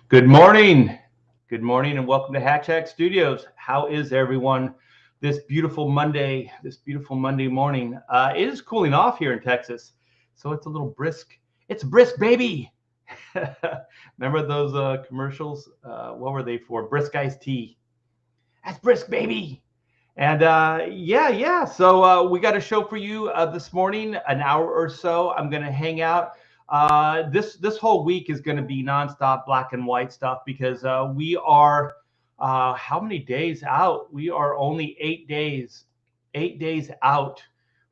Good morning. Good morning and welcome to Hack Studios. How is everyone this beautiful Monday, morning? It is cooling off here in Texas, so it's a little brisk. It's brisk, baby. Remember those commercials? What were they for? Brisk iced tea. That's brisk, baby. And yeah. So we got a show for you this morning, an hour or so. I'm going to hang out. This whole week is going to be nonstop black and white stuff because we are how many days out? We are only 8 days out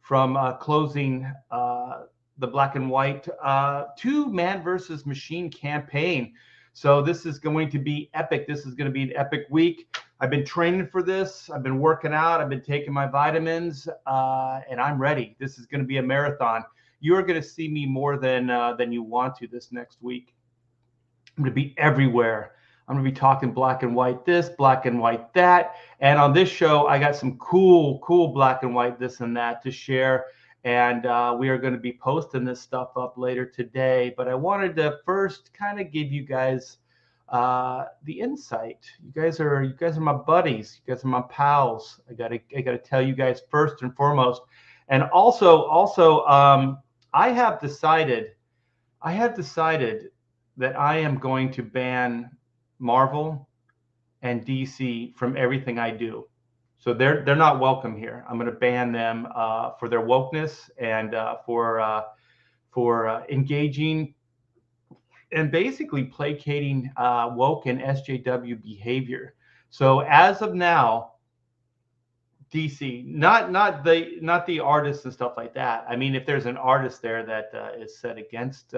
from closing the black and white two man versus machine campaign. So this is going to be epic. This is going to be an epic week. I've been training for this. I've been working out. I've been taking my vitamins, and I'm ready. This is going to be a marathon. You are going to see me more than you want to this next week. I'm going to be everywhere. I'm going to be talking black and white this, black and white that. And on this show, I got some cool black and white this and that to share. And we are going to be posting this stuff up later today. But I wanted to first kind of give you guys the insight. You guys are my buddies. You guys are my pals. I gotta tell you guys first and foremost. And also, I have decided that I am going to ban Marvel and DC from everything I do. So they're not welcome here. I'm going to ban them for their wokeness and for engaging and basically placating woke and SJW behavior. So as of now, DC, not the artists and stuff like that. I mean, if there's an artist there that is set against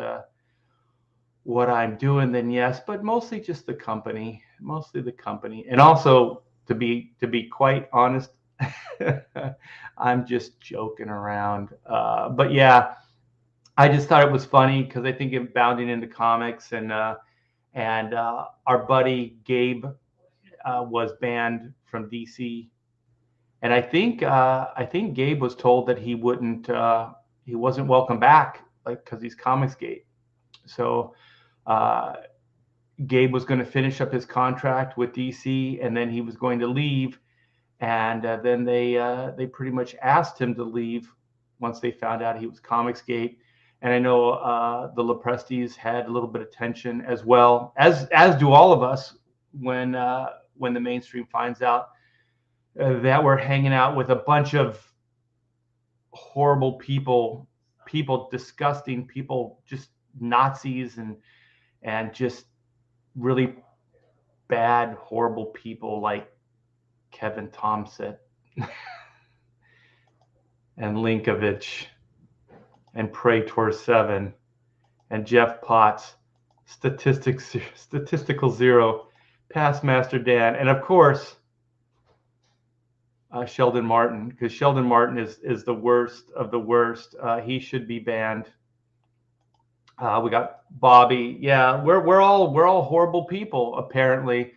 what I'm doing, then yes. But mostly just the company, and also to be quite honest, I'm just joking around. But yeah, I just thought it was funny because I think it bounding into comics and our buddy Gabe was banned from DC. And I think Gabe was told that he wasn't welcome back, like because he's Comicsgate. So Gabe was going to finish up his contract with DC, and then he was going to leave. And then they pretty much asked him to leave once they found out he was Comicsgate. And I know the Leprestes had a little bit of tension as well, as do all of us when the mainstream finds out that we're hanging out with a bunch of horrible people, disgusting people, just Nazis and just really bad, horrible people like Kevin Thompson and Linkovich and Praetor 7 and Jeff Potts, Statistical Zero, Past Master Dan, and of course Sheldon Martin, because Sheldon Martin is the worst of the worst. He should be banned. We got Bobby. Yeah, we're all horrible people apparently,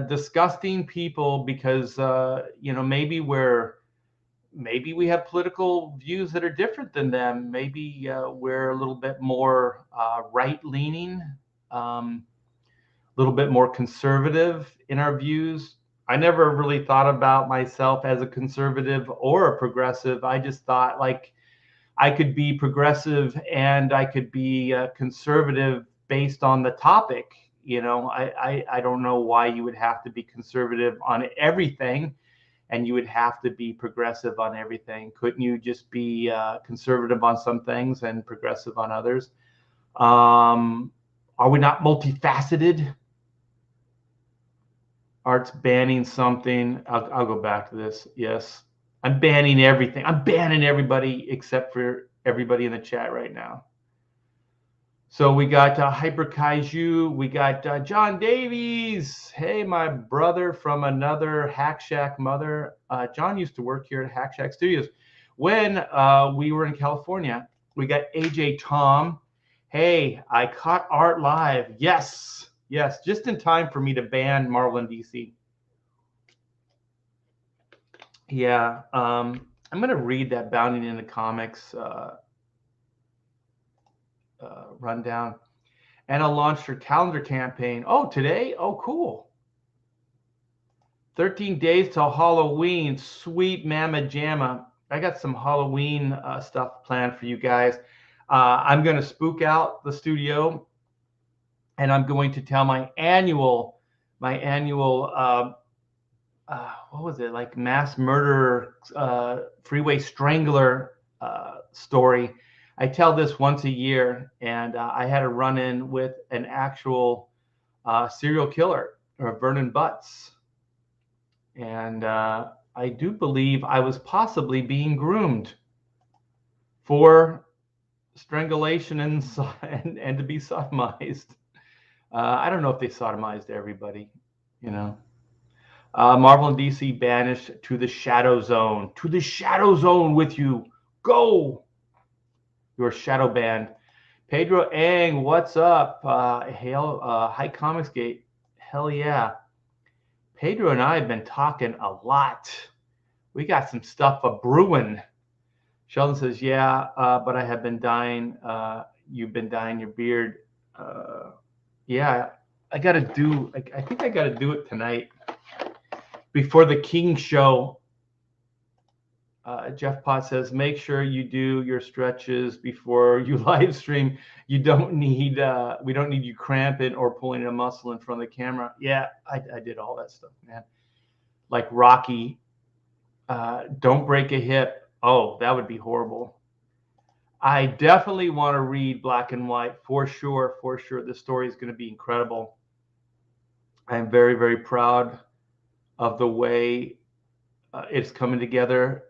disgusting people because maybe we have political views that are different than them. Maybe we're a little bit more right leaning, a little bit more conservative in our views. I never really thought about myself as a conservative or a progressive. I just thought like I could be progressive and I could be conservative based on the topic. I don't know why you would have to be conservative on everything and you would have to be progressive on everything. Couldn't you just be conservative on some things and progressive on others? Are we not multifaceted? Art's banning something. I'll go back to this. Yes, I'm banning everything. I'm banning everybody except for everybody in the chat right now. So we got Hyper Kaiju. We got John Davies. Hey, my brother from another Hack Shack mother. John used to work here at Hack Shack Studios when we were in California. We got AJ Tom. Hey, I caught Art live. Yes, just in time for me to ban Marvel and DC. Yeah, I'm going to read that Bounding into Comics rundown. Anna launched her calendar campaign. Oh, today? Oh, cool. 13 days till Halloween. Sweet mama jamma. I got some Halloween stuff planned for you guys. I'm going to spook out the studio, and I'm going to tell my annual what was it, like mass murder freeway strangler story. I tell this once a year, and I had a run-in with an actual serial killer, or Vernon Butts, and I do believe I was possibly being groomed for strangulation and to be sodomized. I don't know if they sodomized everybody, you know. Marvel and DC banished to the Shadow Zone. To the Shadow Zone with you. Go! Your shadow banned. Pedro Ang, what's up? Hail, Hi Comics Gate. Hell yeah. Pedro and I have been talking a lot. We got some stuff brewing. Sheldon says, yeah, but I have been dying. You've been dyeing your beard. Yeah, I got to do, I think I got to do it tonight before the King show. Jeff Potts says, make sure you do your stretches before you live stream. You don't need, we don't need you cramping or pulling a muscle in front of the camera. Yeah, I did all that stuff, man. Like Rocky, don't break a hip. Oh, that would be horrible. I definitely want to read Black and White for sure. For sure. This story is going to be incredible. I'm very, very proud of the way it's coming together.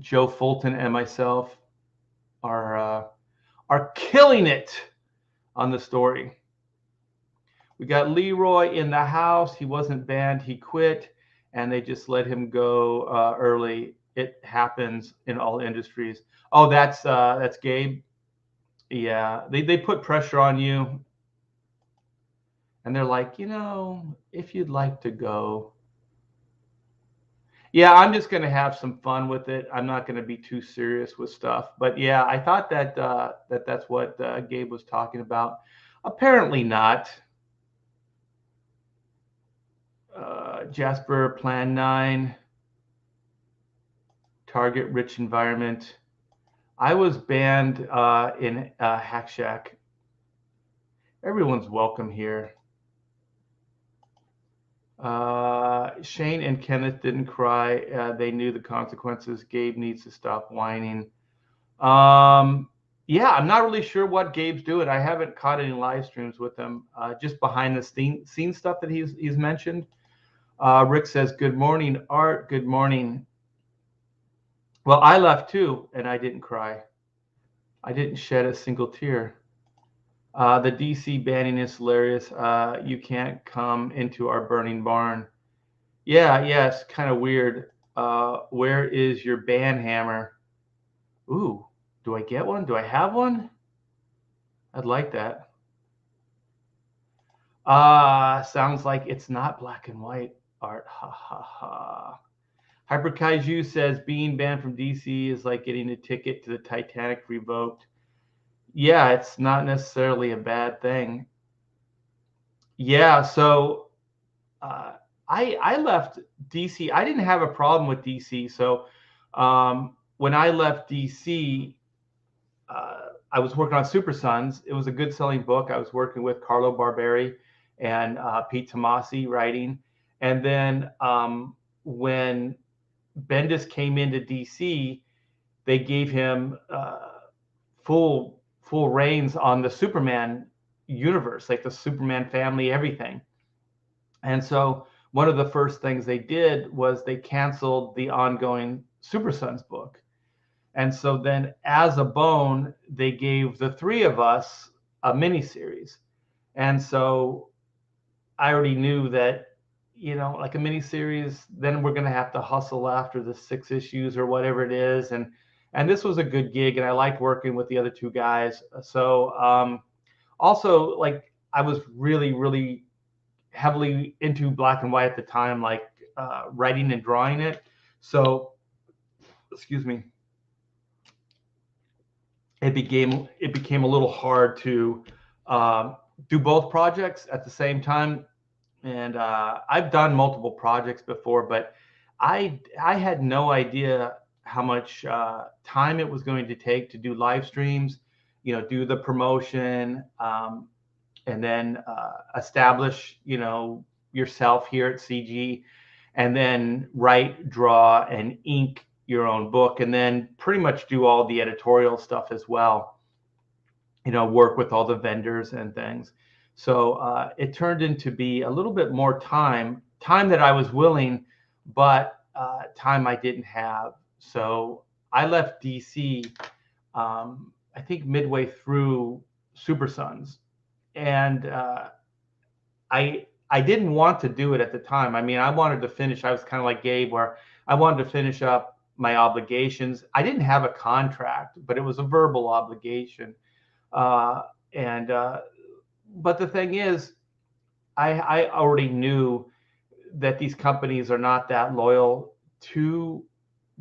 Joe Fulton and myself are killing it on the story. We got Leroy in the house. He wasn't banned. He quit, and they just let him go early. It happens in all industries. Oh, that's Gabe. Yeah, they put pressure on you, and they're like, you know, if you'd like to go. Yeah, I'm just going to have some fun with it. I'm not going to be too serious with stuff. But yeah, I thought that that's what Gabe was talking about. Apparently not. Jasper, Plan 9, Target Rich Environment. I was banned in Hack Shack. Everyone's welcome here. Shane and Kenneth didn't cry. They knew the consequences. Gabe needs to stop whining. Yeah, I'm not really sure what Gabe's doing. I haven't caught any live streams with him. Just behind the scene stuff that he's mentioned. Rick says, good morning, Art. Good morning. Well, I left too, and I didn't cry. I didn't shed a single tear. The DC banning is hilarious. You can't come into our burning barn. Yeah, it's kind of weird. Where is your ban hammer? Ooh, do I get one? Do I have one? I'd like that. Sounds like it's not Black and White, Art. Ha ha ha. Hyper Kaiju says being banned from DC is like getting a ticket to the Titanic revoked. Yeah, it's not necessarily a bad thing. Yeah, so I left DC. I didn't have a problem with DC. So when I left DC, I was working on Super Sons. It was a good selling book. I was working with Carlo Barberi and Pete Tomasi writing. And then when Bendis came into DC, they gave him full reins on the Superman universe, like the Superman family, everything. And so one of the first things they did was they canceled the ongoing Super Sons book. And so then as a bone, they gave the three of us a miniseries. And so I already knew that, you know, like a miniseries, then we're going to have to hustle after the 6 issues or whatever it is. And this was a good gig, and I liked working with the other two guys. So also, like, I was really, really heavily into Black and White at the time, like writing and drawing it. So, excuse me, it became a little hard to do both projects at the same time. And I've done multiple projects before, but I had no idea how much time it was going to take to do live streams, do the promotion, and then establish, yourself here at CG, and then write, draw, and ink your own book, and then pretty much do all the editorial stuff as well. Work with all the vendors and things. So it turned into be a little bit more time that I was willing, but time I didn't have. So I left DC, I think midway through Super Sons, and I didn't want to do it at the time. I mean, I wanted to finish. I was kind of like Gabe, where I wanted to finish up my obligations. I didn't have a contract, but it was a verbal obligation. But the thing is, I already knew that these companies are not that loyal to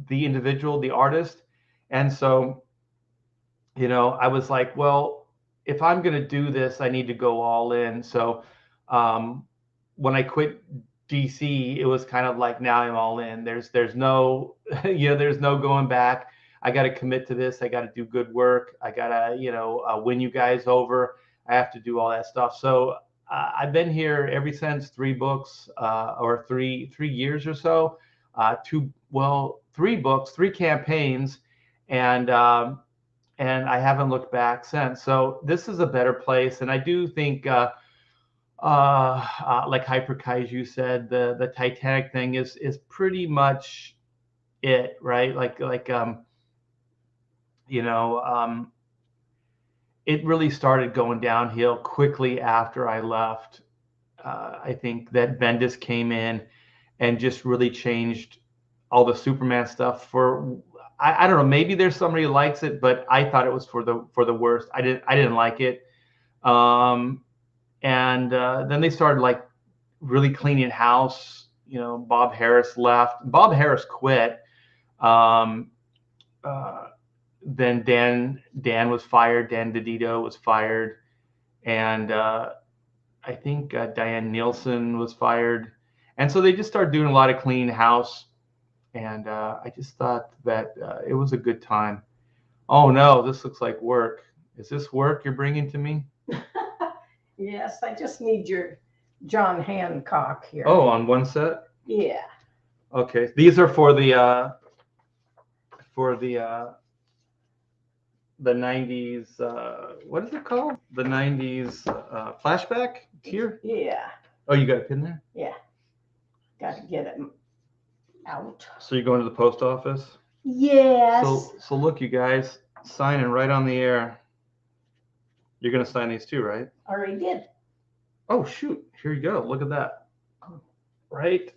the individual, the artist. And so, I was like, well, if I'm going to do this, I need to go all in. So when I quit DC, it was kind of like, now I'm all in. There's no, there's no going back. I got to commit to this. I got to do good work. I got to, win you guys over. I have to do all that stuff. So I've been here ever since 3 books, or three years or so, 3 books, 3 campaigns, and I haven't looked back since. So this is a better place. And I do think, like Hyper Kaiju said, the Titanic thing is pretty much it, right? It really started going downhill quickly after I left. I think that Bendis came in and just really changed all the Superman stuff for, I don't know, maybe there's somebody who likes it, but I thought it was for the worst. I didn't like it. And then they started like really cleaning house. Bob Harris left. Bob Harris quit. Then Dan was fired. Dan DiDio was fired, and I think Diane Nielsen was fired. And so they just started doing a lot of clean house, and I just thought that it was a good time. Oh no, this looks like work. Is this work you're bringing to me? Yes, I just need your John Hancock here. Oh, on one set? Yeah. Okay, these are for the 90s, what is it called? The 90s flashback here? Yeah. Oh, you got a pin there? Yeah. Got to get it out. So you're going to the post office? Yes. So look, you guys, signing right on the air. You're going to sign these too, right? Already did. Oh, shoot. Here you go. Look at that. Right?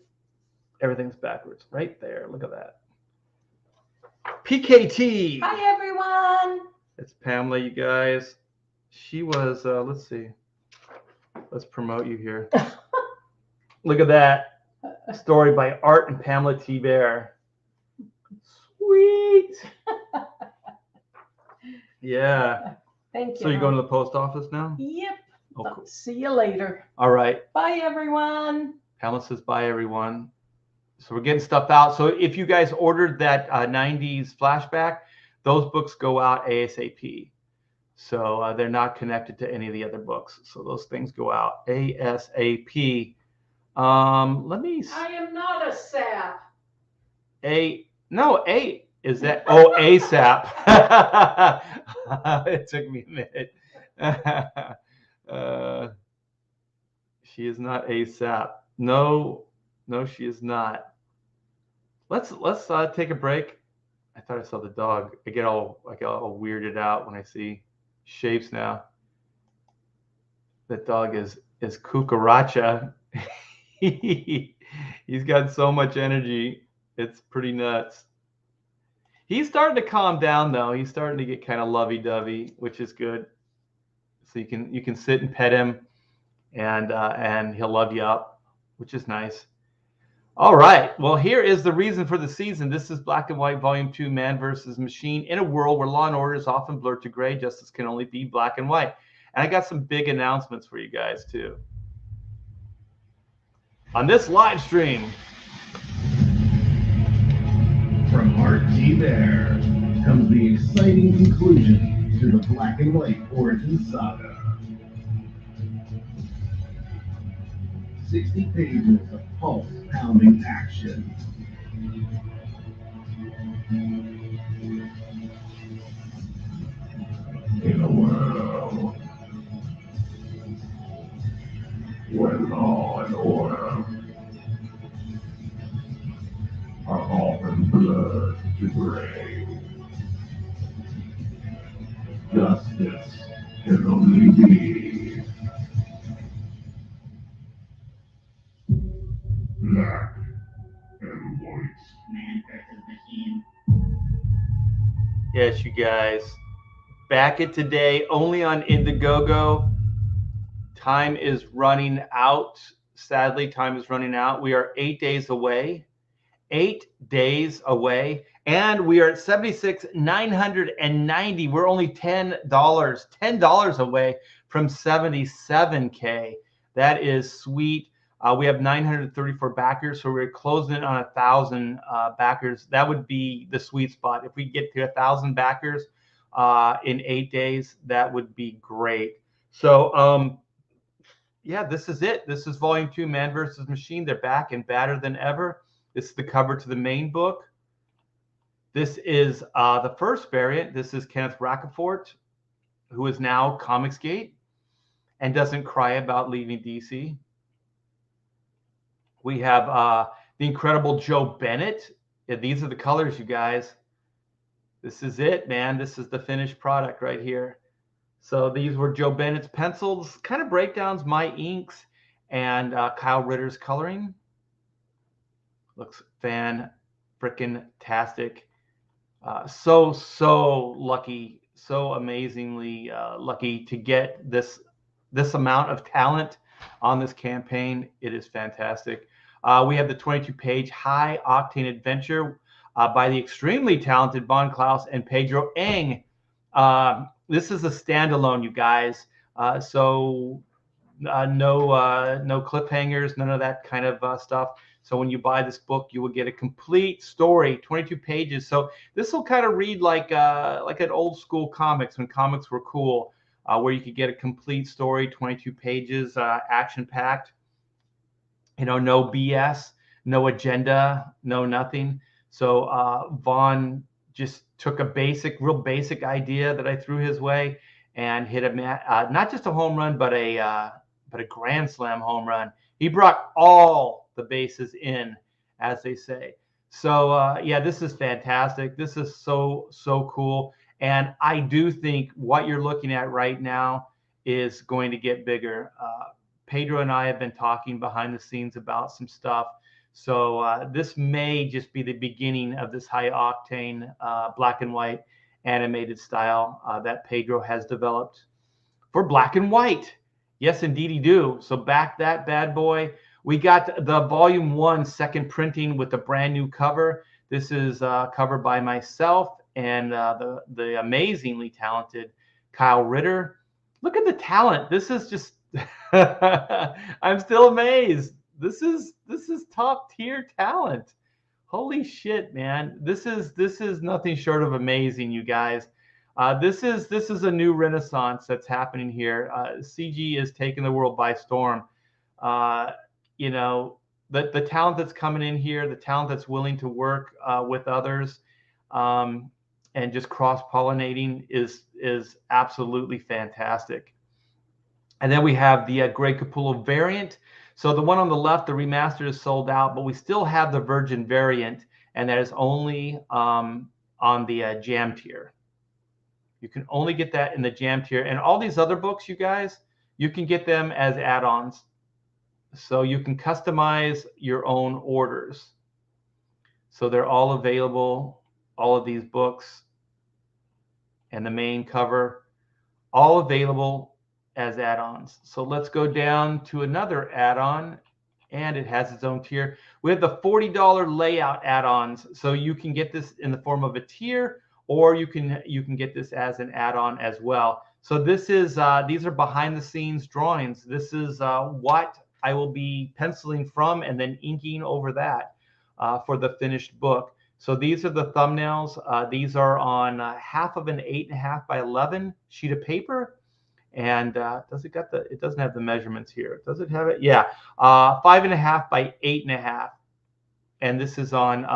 Everything's backwards. Right there. Look at that. PKT. Hi, everyone. It's Pamela, you guys. She was, let's see. Let's promote you here. Look at that. Story by Art and Pamela T. Bear. Sweet. Yeah. Thank you. So you're going to the post office now? Yep. Oh, cool. See you later. All right. Bye, everyone. Pamela says bye, everyone. So we're getting stuff out. So if you guys ordered that 90s flashback, those books go out ASAP. So they're not connected to any of the other books. So those things go out ASAP. Let me. I am not a sap. No, is that? Oh, ASAP. It took me a minute. She is not ASAP. No, she is not. Let's take a break. I thought I saw the dog. I get all weirded out when I see shapes now. That dog is Cucaracha. He's got so much energy. It's pretty nuts. He's starting to calm down though. He's starting to get kind of lovey-dovey, which is good. So you can sit and pet him, and he'll love you up, which is nice. All right. Well, here is the reason for the season. This is Black and White Volume 2, Man versus Machine. In a world where law and order is often blurred to gray, justice can only be black and white. And I got some big announcements for you guys too. On this live stream. From RT there comes the exciting conclusion to the Black and White origin saga. 60 pages of pulse-pounding action. In a world where law and order are often blurred to gray, justice can only be black and white. Yes, you guys. Back at today, only on Indiegogo. Time is running out. Sadly, time is running out. We are 8 days away. 8 days away. And we are at 76,990. We're only $10 away from 77K. That is sweet. We have 934 backers, so we're closing in on 1,000 backers. That would be the sweet spot. If we get to 1,000 backers in 8 days, that would be great. So, yeah, this is it. This is volume 2, Man versus Machine. They're back and badder than ever. This is the cover to the main book. This is the first variant. This is Kenneth Rocafort, who is now Comicsgate and doesn't cry about leaving DC. We have the incredible Joe Bennett. Yeah, these are the colors, you guys. This is it, man. This is the finished product right here. So these were Joe Bennett's pencils, kind of breakdowns, my inks, and Kyle Ritter's coloring. Looks fan-frickin-tastic. So lucky, so amazingly lucky to get this amount of talent on this campaign. It is fantastic. We have the 22-page high-octane adventure by the extremely talented Von Klaus and Pedro Eng. This is a standalone, you guys. So no cliffhangers, none of that kind of stuff. So when you buy this book, you will get a complete story, 22 pages. So this will kind of read like an old school comics when comics were cool, where you could get a complete story, 22 pages, action packed. You know, no BS, no agenda, no nothing. So Vaughn just took a real basic idea that I threw his way and hit not just a home run, but a grand slam home run. He brought all the bases in, as they say. So yeah, this is fantastic. This is so cool. And I do think what you're looking at right now is going to get bigger. Pedro and I have been talking behind the scenes about some stuff. So this may just be the beginning of this high octane black and white animated style that Pedro has developed for black and white. Yes, indeed, do. So back that bad boy. We got the volume 1 second printing with a brand new cover. This is covered by myself and the amazingly talented Kyle Ritter. Look at the talent. This is just I'm still amazed. This is top tier talent. Holy shit, man. This is nothing short of amazing, you guys. This is a new renaissance that's happening here. CG is taking the world by storm. You know, the talent that's coming in here, the talent that's willing to work with others and just cross-pollinating is absolutely fantastic. And then we have the Greg Capullo variant. So the one on the left, the remaster, is sold out, but we still have the Virgin variant, and that is only on the Jam tier. You can only get that in the Jam tier. And all these other books, you guys, you can get them as add-ons. So you can customize your own orders. So they're all available, all of these books and the main cover, all available as add-ons. So let's go down to another add-on, and it has its own tier. We have the $40 layout add-ons. So you can get this in the form of a tier, or you can get this as an add-on as well. So this is these are behind the scenes drawings. This is what I will be penciling from and then inking over that for the finished book. So these are the thumbnails. These are on half of an 8.5 by 11 sheet of paper. And does it got the? It doesn't have the measurements here. Does it have it? Yeah, 5.5 by 8.5. And this is on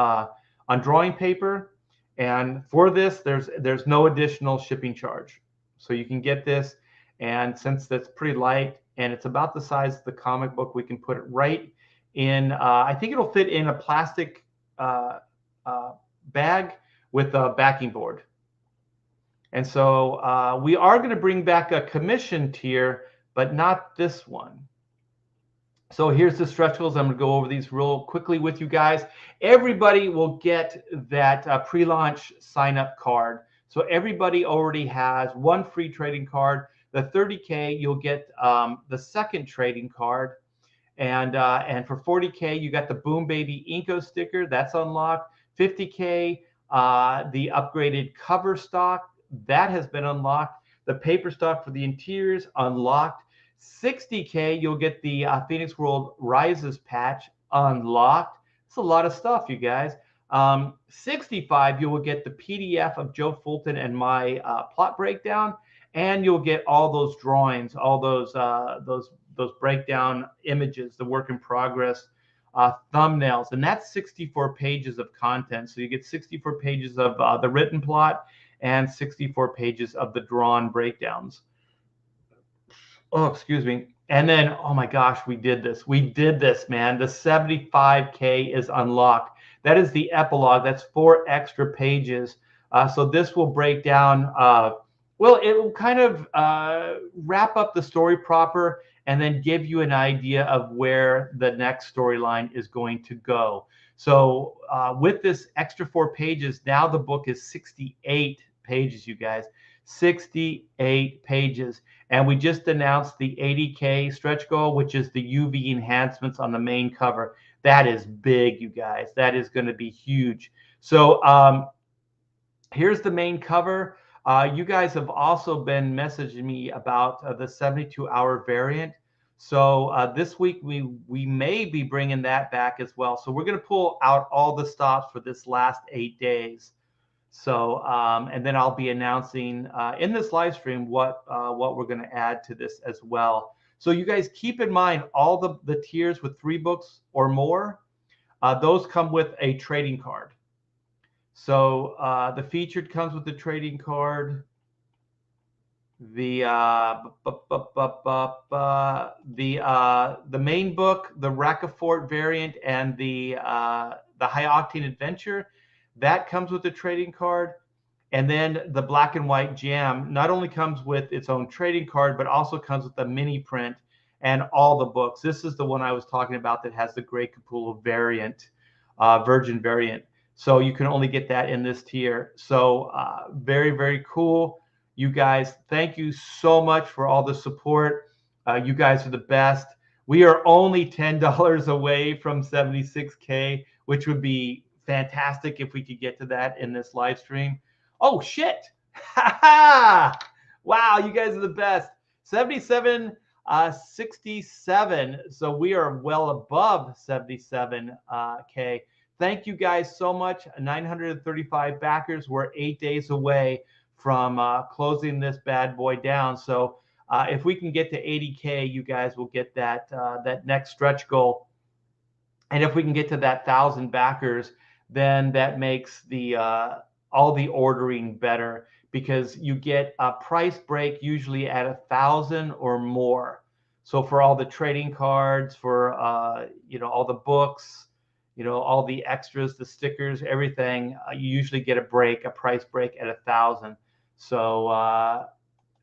drawing paper. And for this, there's no additional shipping charge. So you can get this, and since that's pretty light and it's about the size of the comic book, we can put it right in. I think it'll fit in a plastic bag with a backing board. And so we are going to bring back a commission tier, but not this one. So here's the stretch goals. I'm going to go over these real quickly with you guys. Everybody will get that pre-launch sign-up card. So everybody already has one free trading card. The 30K, you'll get the second trading card. And for 40K, you got the Boom Baby Inko sticker. That's unlocked. 50K, the upgraded cover stock. That has been unlocked. The paper stock for the interiors, unlocked. 60K, you'll get the Phoenix World Rises patch, unlocked. It's a lot of stuff, you guys. 65, you will get the PDF of Joe Fulton and my plot breakdown, and you'll get all those drawings, all those breakdown images, the work in progress thumbnails, and that's 64 pages of content. So you get 64 pages of the written plot and 64 pages of the drawn breakdowns. Oh, excuse me. And then, oh my gosh, we did this. We did this, man. The 75K is unlocked. That is the epilogue. That's 4 extra pages. So this will break down, well, it will kind of wrap up the story proper and then give you an idea of where the next storyline is going to go. So with this extra 4 pages, now the book is 68 pages, you guys. 68 pages. And we just announced the 80K stretch goal, which is the UV enhancements on the main cover. That is big, you guys. That is going to be huge. So here's the main cover. You guys have also been messaging me about the 72-hour variant. So this week we may be bringing that back as well. So we're going to pull out all the stops for this last 8 days. So and then I'll be announcing in this live stream what we're going to add to this as well. So you guys keep in mind all the tiers with 3 books or more, those come with a trading card. So the featured comes with the trading card. The main book, the Racafort variant, and the High Octane Adventure, that comes with the trading card. And then the Black and White Jam not only comes with its own trading card, but also comes with a mini print and all the books. This is the one I was talking about that has the Grey Capullo variant, Virgin variant. So you can only get that in this tier. So very, very cool. You guys, thank you so much for all the support. You guys are the best. We are only $10 away from 76K, which would be fantastic if we could get to that in this live stream. Oh, shit. Wow, you guys are the best. 67, 67. So we are well above 77K. Thank you guys so much. 935 backers. We're 8 days away from closing this bad boy down. So if we can get to 80K, you guys will get that that next stretch goal. And if we can get to that 1,000 backers, then that makes the all the ordering better, because you get a price break usually at 1,000 or more. So for all the trading cards, for you know, all the books, you know, all the extras, the stickers, everything, you usually get a price break at 1,000. So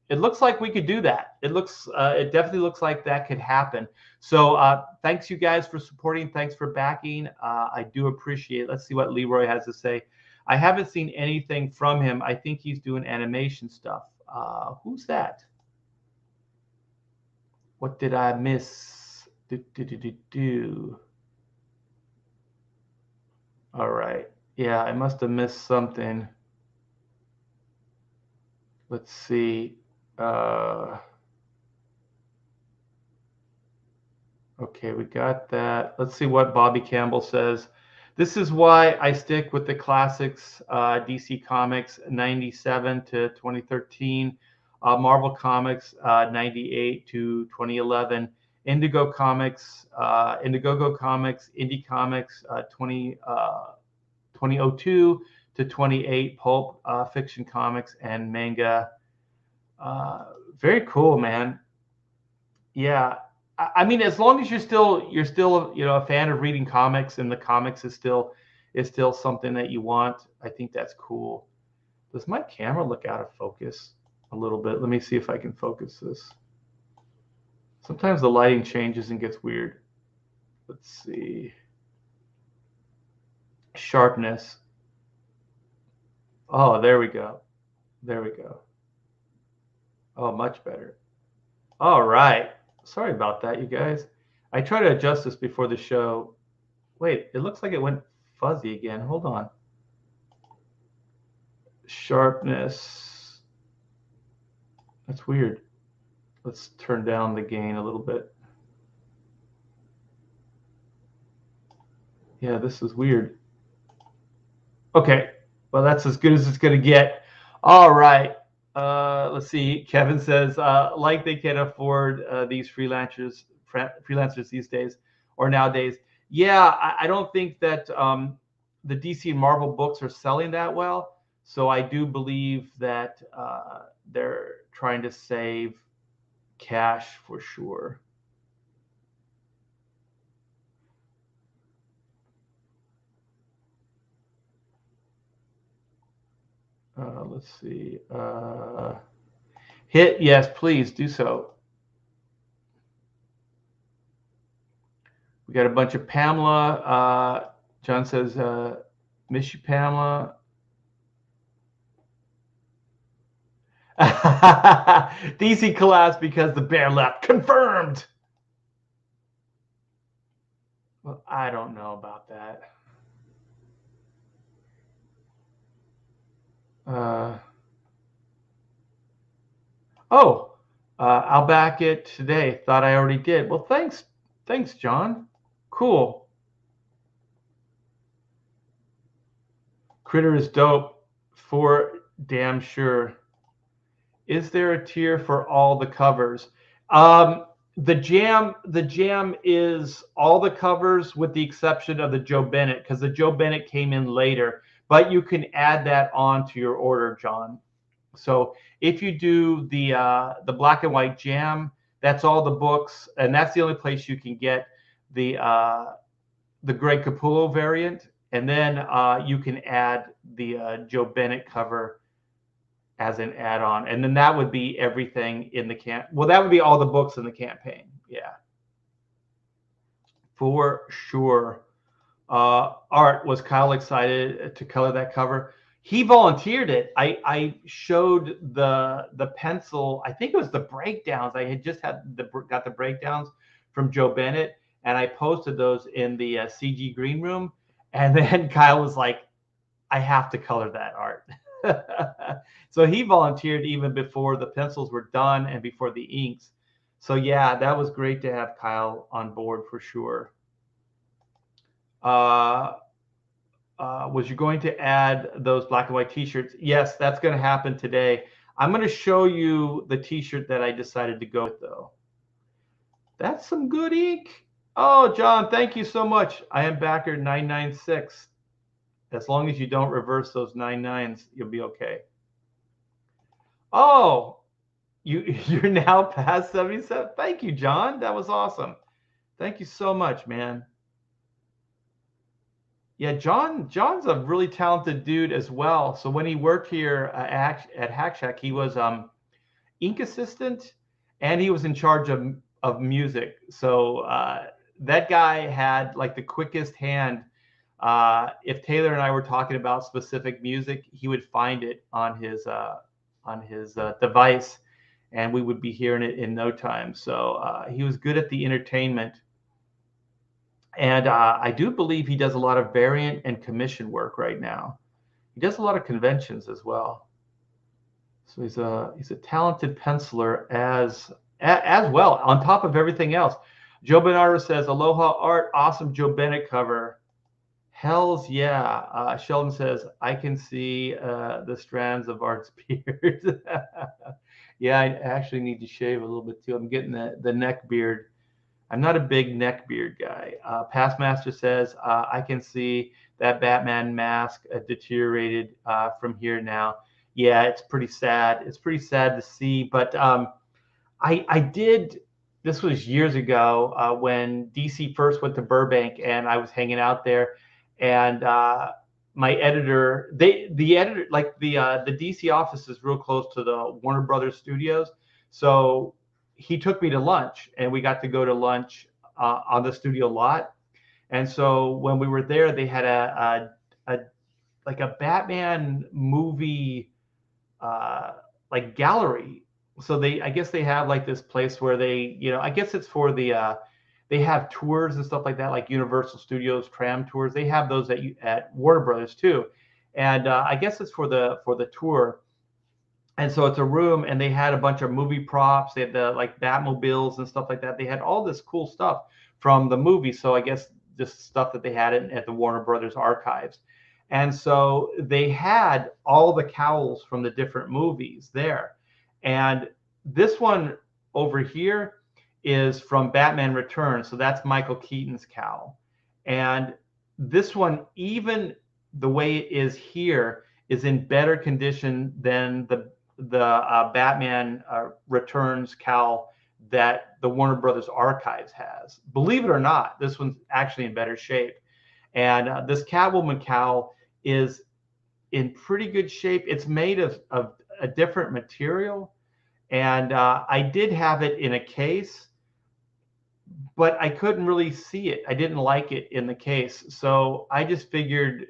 it looks like we could do that. It definitely looks like that could happen. So thanks you guys for supporting. Thanks for backing. I do appreciate it. Let's see what Leroy has to say. I haven't seen anything from him. I think he's doing animation stuff. Who's that? What did I miss? All right. Yeah, I must have missed something. Let's see. Okay, we got that. Let's see what Bobby Campbell says. This is why I stick with the classics, DC Comics 97 to 2013, Marvel Comics 98 to 2011, Indiegogo Comics, Indie Comics 2002 to 28, Pulp Fiction Comics, and manga. Very cool, man. Yeah. I mean, as long as you're still a fan of reading comics, and the comics is still something that you want, I think that's cool. Does my camera look out of focus a little bit? Let me see if I can focus this. Sometimes the lighting changes and gets weird. Let's see. Sharpness. Oh, there we go. There we go. Oh, much better. All right. Sorry about that, you guys. I try to adjust this before the show. Wait, it looks like it went fuzzy again. Hold on. Sharpness. That's weird. Let's turn down the gain a little bit. Yeah, this is weird. Okay. Well, that's as good as it's going to get. All right. Let's see. Kevin says, like they can afford these freelancers these days or nowadays. Yeah, I don't think that the DC and Marvel books are selling that well. So I do believe that they're trying to save cash for sure. Let's see. Hit yes, please do so. We got a bunch of Pamela. John says, miss you, Pamela. DC collapsed because the bear left. Confirmed. Well, I don't know about that. I'll back it today. Thought I already did. Well, thanks, John. Cool. Critter is dope, for damn sure. Is there a tier for all the covers? The jam is all the covers with the exception of the Joe Bennett, because the Joe Bennett came in later. But you can add that on to your order, John. So if you do the black and white jam, that's all the books, and that's the only place you can get the Greg Capullo variant, and then you can add the Joe Bennett cover as an add-on, and then that would be everything in the camp. Well, that would be all the books in the campaign. Yeah, for sure. Art, was Kyle excited to color that cover? He volunteered it. I showed the pencil. I think it was the breakdowns. I had just got the breakdowns from Joe Bennett, and I posted those in the CG green room. And then Kyle was like, "I have to color that, Art." So he volunteered even before the pencils were done and before the inks. So yeah, that was great to have Kyle on board for sure. Was you going to add those black and white t-shirts? Yes, that's going to happen today. I'm going to show you the t-shirt that I decided to go with, though. That's some good ink. Oh, John, thank you so much. I am backer 996. As long as you don't reverse those 99s, you'll be okay. Oh, you're now past 77. Thank you, John. That was awesome. Thank you so much, man. Yeah, John's a really talented dude as well. So when he worked here at Hack Shack, he was ink assistant, and he was in charge of music. So that guy had like the quickest hand. If Taylor and I were talking about specific music, he would find it on his device, and we would be hearing it in no time. So he was good at the entertainment. And I do believe he does a lot of variant and commission work right now. He does a lot of conventions as well. So he's a talented penciler as well, on top of everything else. Joe Bernardo says, Aloha Art, awesome Joe Bennett cover. Hells yeah. Sheldon says, I can see the strands of Art's beard. Yeah, I actually need to shave a little bit too. I'm getting the neck beard. I'm not a big neck beard guy. Pastmaster says, I can see that Batman mask deteriorated from here now. Yeah, it's pretty sad. It's pretty sad to see. But I did, this was years ago when DC first went to Burbank and I was hanging out there. And my editor, the editor, like the DC office is real close to the Warner Brothers studios. So he took me to lunch and we got to go to lunch on the studio lot. And so when we were there, they had a like a Batman movie like gallery. So I guess they have like this place where they, I guess it's for the they have tours and stuff like that, like Universal Studios tram tours. They have those at Warner Brothers too, and I guess it's for the tour. And so it's a room, and they had a bunch of movie props. They had the like Batmobiles and stuff like that. They had all this cool stuff from the movie. So I guess just stuff that they had at the Warner Brothers archives. And so they had all the cowls from the different movies there. And this one over here is from Batman Returns. So that's Michael Keaton's cowl. And this one, even the way it is here, is in better condition than the Batman Returns cowl that the Warner Brothers Archives has. Believe it or not, this one's actually in better shape. And this Catwoman cowl is in pretty good shape. It's made of a different material. And I did have it in a case, but I couldn't really see it. I didn't like it in the case. So I just figured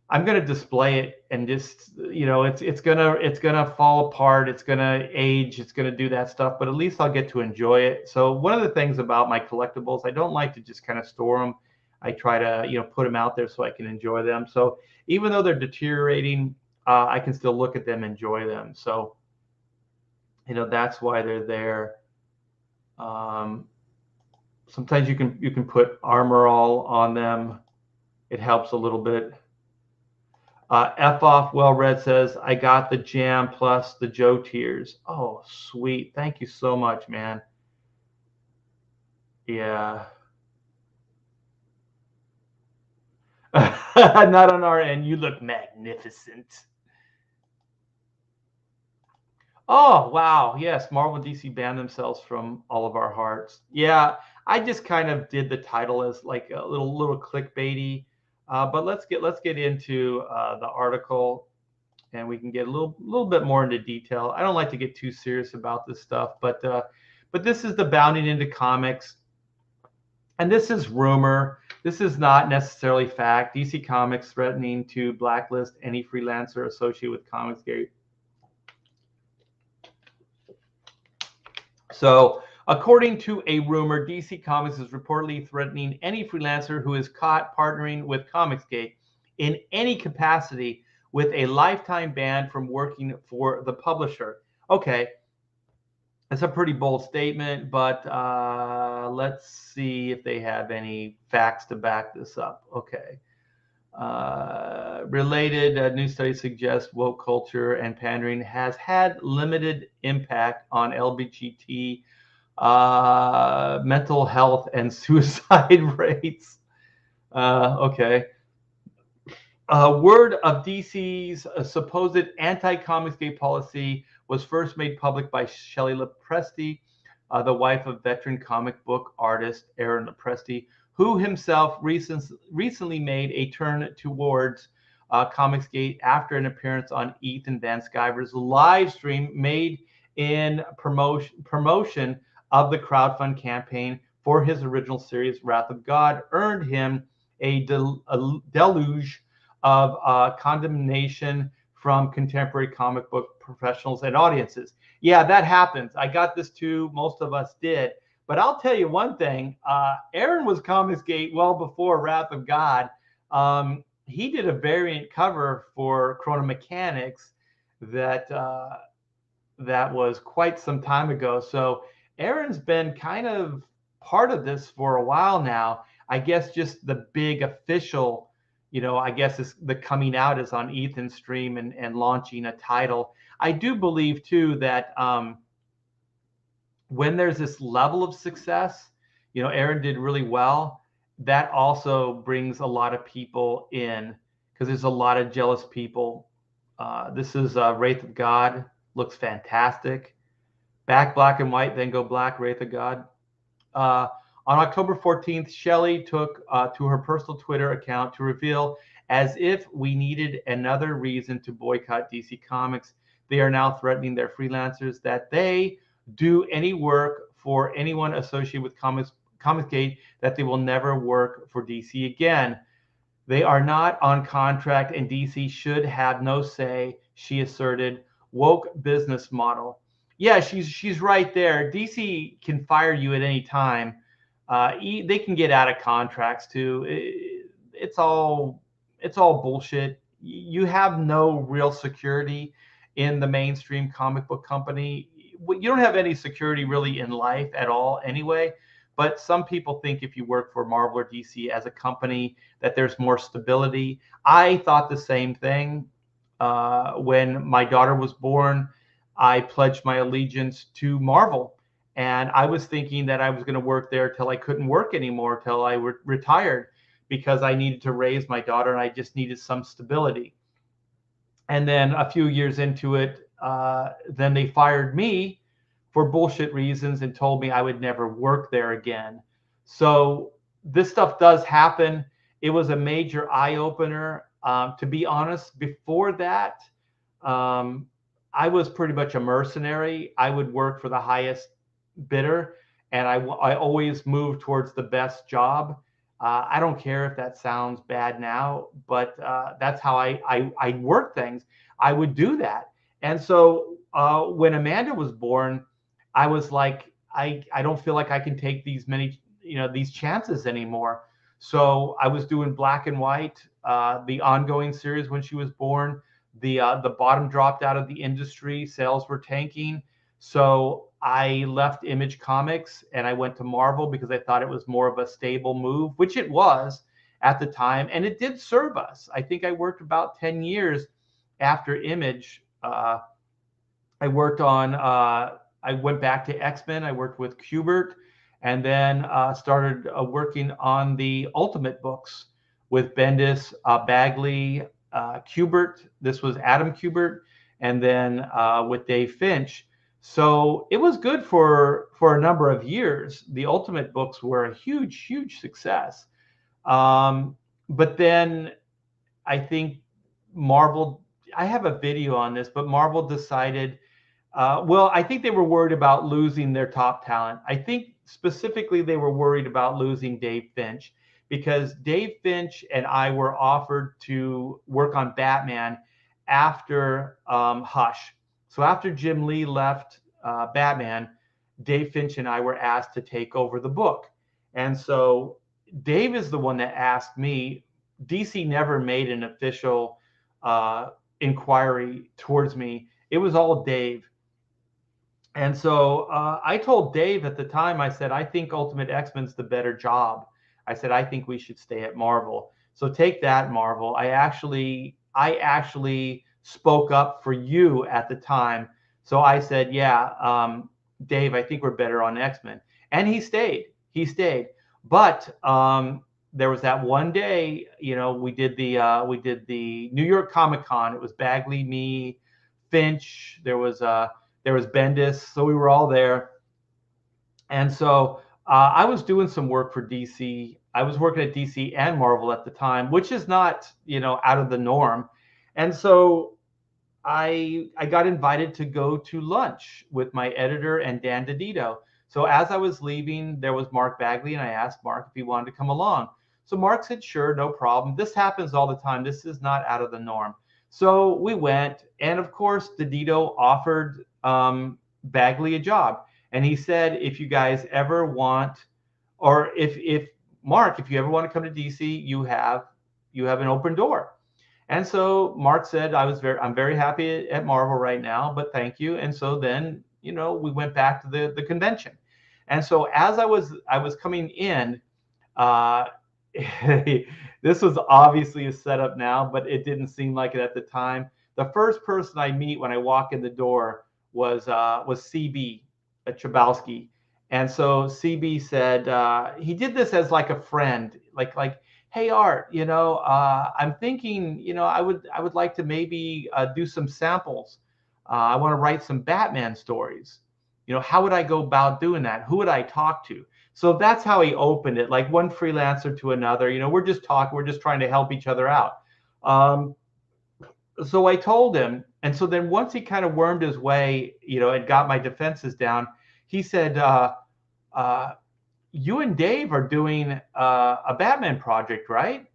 I'm going to display it and just, it's going to fall apart. It's going to age. It's going to do that stuff, but at least I'll get to enjoy it. So one of the things about my collectibles, I don't like to just kind of store them. I try to, put them out there so I can enjoy them. So even though they're deteriorating, I can still look at them, enjoy them. So, that's why they're there. Sometimes you can put Armor All on them. It helps a little bit. F off well read says, I got the jam plus the Joe tears. Oh, sweet. Thank you so much, man. Yeah. Not on our end. You look magnificent. Oh, wow. Yes, Marvel and DC banned themselves from all of our hearts. Yeah, I just kind of did the title as like a little clickbaity. But let's get into the article, and we can get a little bit more into detail. I don't like to get too serious about this stuff, but this is the bounding into comics, and this is rumor. This is not necessarily fact. DC Comics threatening to blacklist any freelancer associated with Comicsgate. So, according to a rumor, DC Comics is reportedly threatening any freelancer who is caught partnering with Comicsgate in any capacity with a lifetime ban from working for the publisher. Okay, that's a pretty bold statement, but let's see if they have any facts to back this up. Okay. Related news studies suggest woke culture and pandering has had limited impact on LGBT mental health and suicide rates. Okay. Word of DC's supposed anti-Comicsgate policy was first made public by Shelley Lepresti, the wife of veteran comic book artist Aaron Lepresti, who himself recently made a turn towards Comicsgate after an appearance on Ethan Van Sciver's live stream made in promotion of the crowdfund campaign for his original series, Wrath of God, earned him a deluge of condemnation from contemporary comic book professionals and audiences. Yeah, that happens. I got this too. Most of us did. But I'll tell you one thing. Aaron was Comicsgate well before Wrath of God. He did a variant cover for Chrono Mechanics that that was quite some time ago. So Aaron's been kind of part of this for a while now. I guess just the big official, I guess is the coming out is on Ethan's stream and launching a title. I do believe too that when there's this level of success, Aaron did really well. That also brings a lot of people in because there's a lot of jealous people. This is Wraith of God. Looks fantastic. Back black and white, then go black, Wraith of God. On October 14th, Shelley took to her personal Twitter account to reveal, as if we needed another reason to boycott DC Comics, they are now threatening their freelancers that they do any work for anyone associated with Comicsgate, that they will never work for DC again. They are not on contract and DC should have no say, she asserted. Woke business model. Yeah, she's right there. DC can fire you at any time. They can get out of contracts too. It's all bullshit. You have no real security in the mainstream comic book company. You don't have any security really in life at all anyway. But some people think if you work for Marvel or DC as a company that there's more stability. I thought the same thing. When my daughter was born, I pledged my allegiance to Marvel. And I was thinking that I was going to work there till I couldn't work anymore, till I retired, because I needed to raise my daughter and I just needed some stability. And then a few years into it, then they fired me for bullshit reasons and told me I would never work there again. So this stuff does happen. It was a major eye-opener. To be honest, before that, I was pretty much a mercenary. I would work for the highest bidder, and I always moved towards the best job. I don't care if that sounds bad now, but that's how I work things. I would do that. And so when Amanda was born, I was like, I don't feel like I can take these chances anymore. So I was doing black and white, the ongoing series when she was born. The bottom dropped out of the industry. Sales were tanking. So I left Image Comics and I went to Marvel because I thought it was more of a stable move, which it was at the time. And it did serve us. I think I worked about 10 years after Image. I worked on, I went back to X-Men. I worked with Kubert, and then started working on the Ultimate books with Bendis, Bagley, Kubert. This was Adam Kubert, and then with Dave Finch. So it was good for a number of years. The Ultimate books were a huge, huge success. But then I think Marvel, I have a video on this, but Marvel decided, well, I think they were worried about losing their top talent. I think specifically they were worried about losing Dave Finch, because Dave Finch and I were offered to work on Batman after Hush. So after Jim Lee left Batman, Dave Finch and I were asked to take over the book. And so Dave is the one that asked me. DC never made an official inquiry towards me. It was all Dave. And so I told Dave at the time, I said, I think Ultimate X-Men's the better job. I said, I think we should stay at Marvel. So take that, Marvel. I actually spoke up for you at the time. So I said, yeah, Dave, I think we're better on X-Men. And he stayed. But there was that one day, we did the New York Comic Con. It was Bagley, me, Finch. There was Bendis, so we were all there. And so I was doing some work for DC. I was working at DC and Marvel at the time, which is not, out of the norm. And so I got invited to go to lunch with my editor and Dan DiDio. So as I was leaving, there was Mark Bagley, and I asked Mark if he wanted to come along. So Mark said, sure, no problem. This happens all the time. This is not out of the norm. So we went, and of course, DiDio offered Bagley a job. And he said, if you guys ever want, or if Mark, if you ever want to come to DC, you have an open door. And so Mark said, I'm very happy at Marvel right now, but thank you. And so then, we went back to the convention. And so as I was coming in, this was obviously a setup now, but it didn't seem like it at the time. The first person I meet when I walk in the door was CB Chabowski. And so CB said, he did this as like a friend, like, hey Art, I'm thinking, I would like to maybe do some samples. I want to write some Batman stories. How would I go about doing that? Who would I talk to? So that's how he opened it, like one freelancer to another. We're just talking, we're just trying to help each other out. So I told him, and so then once he kind of wormed his way, and got my defenses down, he said, you and Dave are doing a Batman project, right?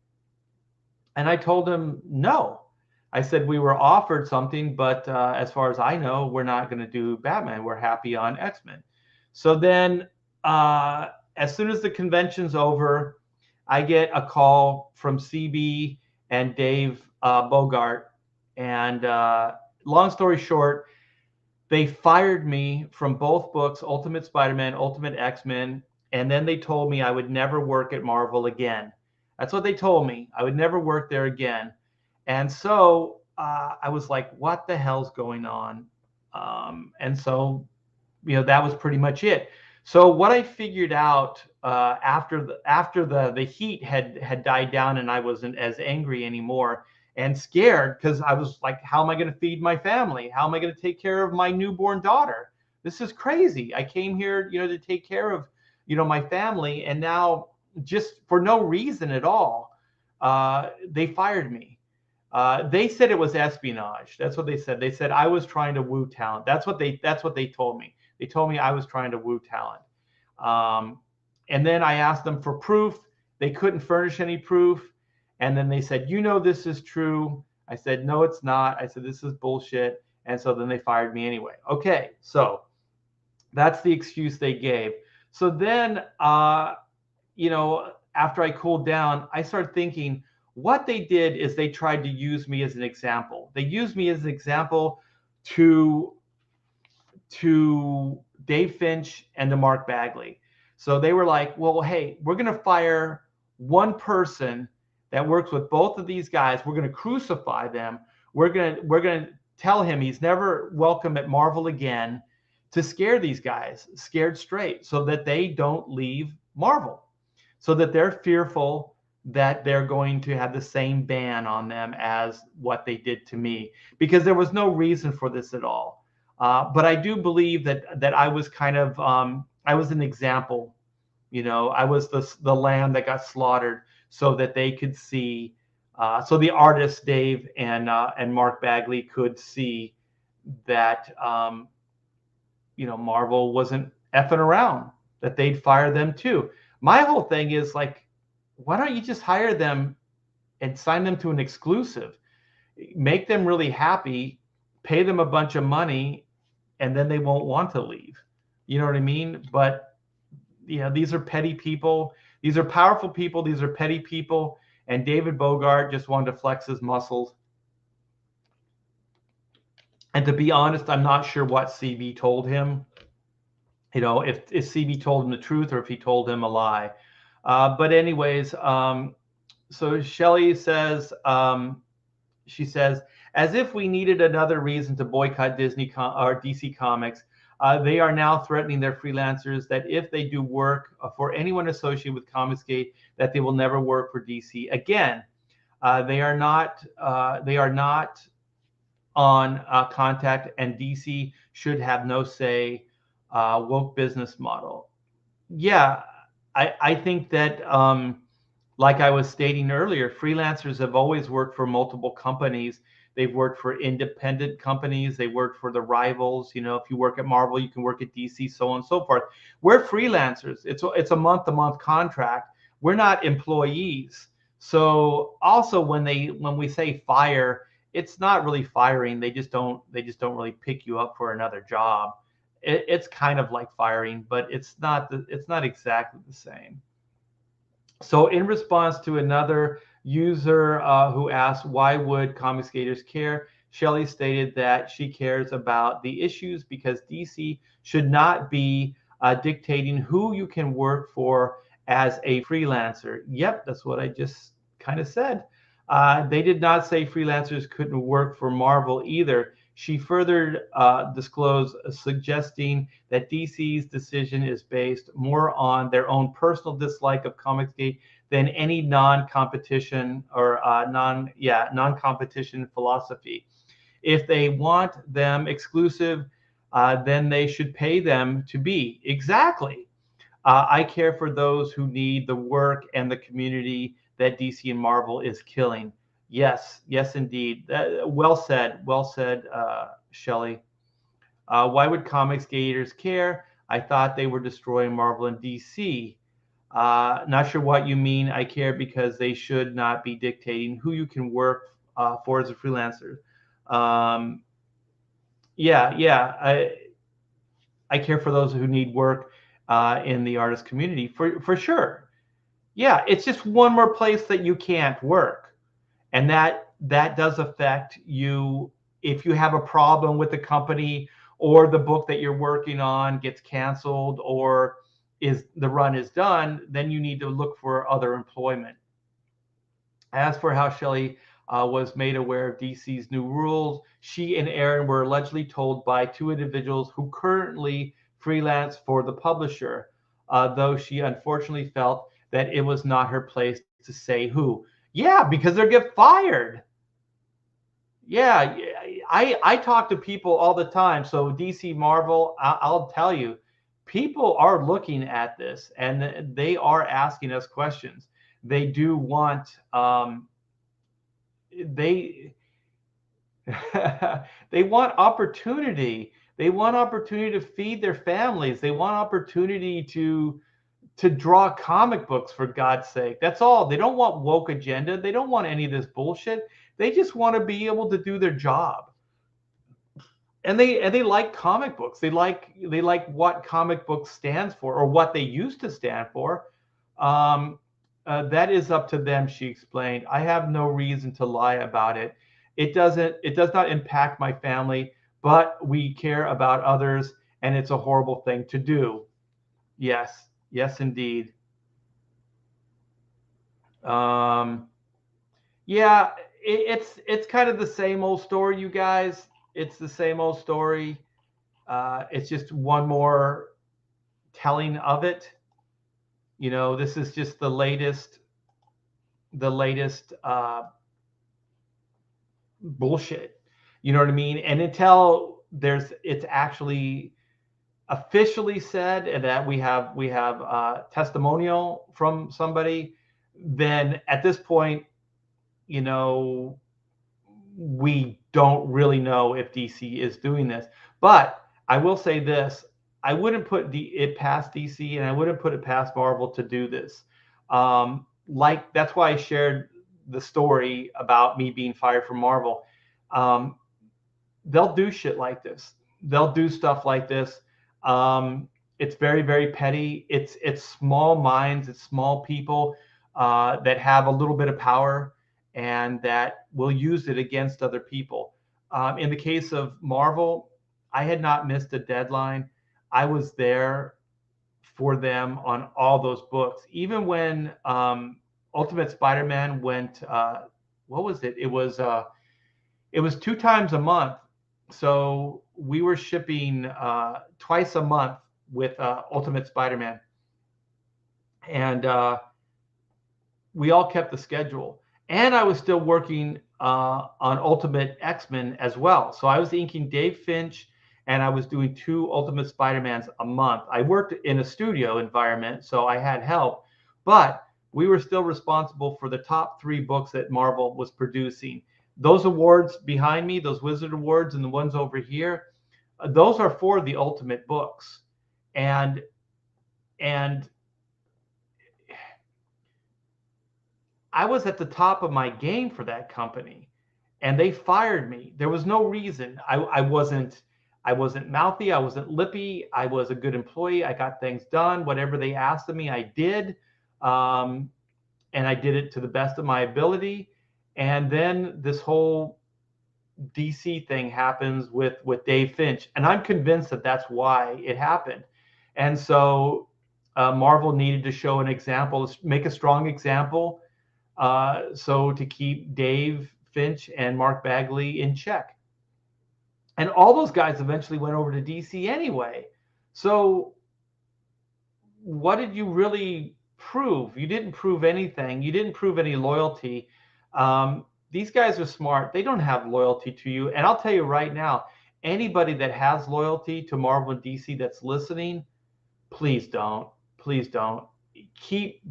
And I told him, no. I said, we were offered something, but as far as I know, we're not going to do Batman. We're happy on X-Men. So then as soon as the convention's over, I get a call from CB and Dave Bogart. And long story short, they fired me from both books, Ultimate Spider-Man, Ultimate X-Men. And then they told me I would never work at Marvel again. That's what they told me. I would never work there again. And so I was like, what the hell's going on? And so, that was pretty much it. So what I figured out after the heat had died down and I wasn't as angry anymore and scared, because I was like, how am I going to feed my family? How am I going to take care of my newborn daughter? This is crazy. I came here, to take care of, my family. And now, just for no reason at all, they fired me. They said it was espionage. That's what they said. They said I was trying to woo talent. That's what they told me. They told me I was trying to woo talent. And then I asked them for proof. They couldn't furnish any proof. And then they said, this is true. I said, no, it's not. I said, this is bullshit. And so then they fired me anyway. Okay, so that's the excuse they gave. So then, after I cooled down, I started thinking, what they did is they tried to use me as an example. They used me as an example to Dave Finch and to Mark Bagley. So they were like, well, hey, we're going to fire one person that works with both of these guys. We're going to crucify them. We're going to tell him he's never welcome at Marvel again, to scare these guys, scared straight, so that they don't leave Marvel, so that they're fearful that they're going to have the same ban on them as what they did to me, because there was no reason for this at all. But I do believe that I was kind of, I was an example. I was the lamb that got slaughtered so that they could see, so the artists, Dave and Mark Bagley, could see that, Marvel wasn't effing around, that they'd fire them too. My whole thing is like, why don't you just hire them and sign them to an exclusive, make them really happy, pay them a bunch of money, and then they won't want to leave. You know what I mean? But these are petty people. These are powerful people. These are petty people. And David Bogart just wanted to flex his muscles. And to be honest, I'm not sure what CB told him. If CB told him the truth or if he told him a lie. But anyways, so Shelley says, she says, as if we needed another reason to boycott Disney or DC Comics, they are now threatening their freelancers that if they do work for anyone associated with Comicsgate, that they will never work for DC again. They are not on Contact, and DC should have no say. Woke business model. Yeah, I think that, like I was stating earlier, freelancers have always worked for multiple companies. They've worked for independent companies. They worked for the rivals. If you work at Marvel, you can work at DC, so on and so forth. We're freelancers. It's a month-to-month contract. We're not employees. So also when we say fire, it's not really firing. They just don't really pick you up for another job. It's kind of like firing, but it's not exactly the same. So in response to another User who asked, why would comics creators care? Shelley stated that she cares about the issues because DC should not be dictating who you can work for as a freelancer. Yep, that's what I just kind of said. They did not say freelancers couldn't work for Marvel either. She further disclosed, suggesting that DC's decision is based more on their own personal dislike of Comicsgate than any non-competition or non-competition philosophy. If they want them exclusive, then they should pay them to be. Exactly. I care for those who need the work and the community that DC and Marvel is killing. Yes, yes, indeed. Well said, Shelley. Why would comics gators care? I thought they were destroying Marvel and DC. Not sure what you mean. I care because they should not be dictating who you can work for as a freelancer. I care for those who need work in the artist community for sure. Yeah, it's just one more place that you can't work, and that does affect you if you have a problem with the company or the book that you're working on gets canceled or the run is done, then you need to look for other employment. As for how Shelley was made aware of DC's new rules, she and Aaron were allegedly told by two individuals who currently freelance for the publisher, though she unfortunately felt that it was not her place to say who. Yeah, because they'll get fired. Yeah, I talk to people all the time. So DC Marvel, I'll tell you, people are looking at this and they are asking us questions. They do want they they want opportunity. They want opportunity to feed their families. They want opportunity to draw comic books, for God's sake. That's all. They don't want woke agenda. They don't want any of this bullshit. They just want to be able to do their job. And they like comic books. They like what comic books stands for or what they used to stand for. That is up to them, she explained. I have no reason to lie about it. It does not impact my family, but we care about others, and it's a horrible thing to do. Yes, yes, indeed. Yeah, it's kind of the same old story, you guys. It's the same old story. It's just one more telling of it. You know, this is just the latest bullshit. You know what I mean? And until it's actually officially said and that we have testimonial from somebody, then at this point, you know, we don't really know if DC is doing this. But I will say this: I wouldn't put it past DC, and I wouldn't put it past Marvel to do this. Like that's why I shared the story about me being fired from Marvel. They'll do shit like this. They'll do stuff like this. It's very, very petty. It's small minds. It's small people that have a little bit of power and that will use it against other people. In the case of Marvel, I had not missed a deadline. I was there for them on all those books. Even when Ultimate Spider-Man went, what was it? It was 2 times a month. So we were shipping twice a month with Ultimate Spider-Man. And we all kept the schedule. And I was still working on Ultimate X-Men as well. So I was inking Dave Finch, and I was doing 2 Ultimate Spider-Mans a month. I worked in a studio environment, so I had help. But we were still responsible for the top 3 books that Marvel was producing. Those awards behind me, those Wizard Awards and the ones over here, those are for the Ultimate books. And I was at the top of my game for that company, and they fired me. There was no reason. I wasn't mouthy. I wasn't lippy. I was a good employee. I got things done. Whatever they asked of me, I did. and I did it to the best of my ability. And then this whole DC thing happens with Dave Finch, and I'm convinced that that's why it happened. And so Marvel needed to show an example, make a strong example, so to keep Dave Finch and Mark Bagley in check. And all those guys eventually went over to DC anyway. So what did you really prove? You didn't prove anything. You didn't prove any loyalty. These guys are smart. They don't have loyalty to you. And I'll tell you right now, anybody that has loyalty to Marvel and DC that's listening, please don't. Please don't.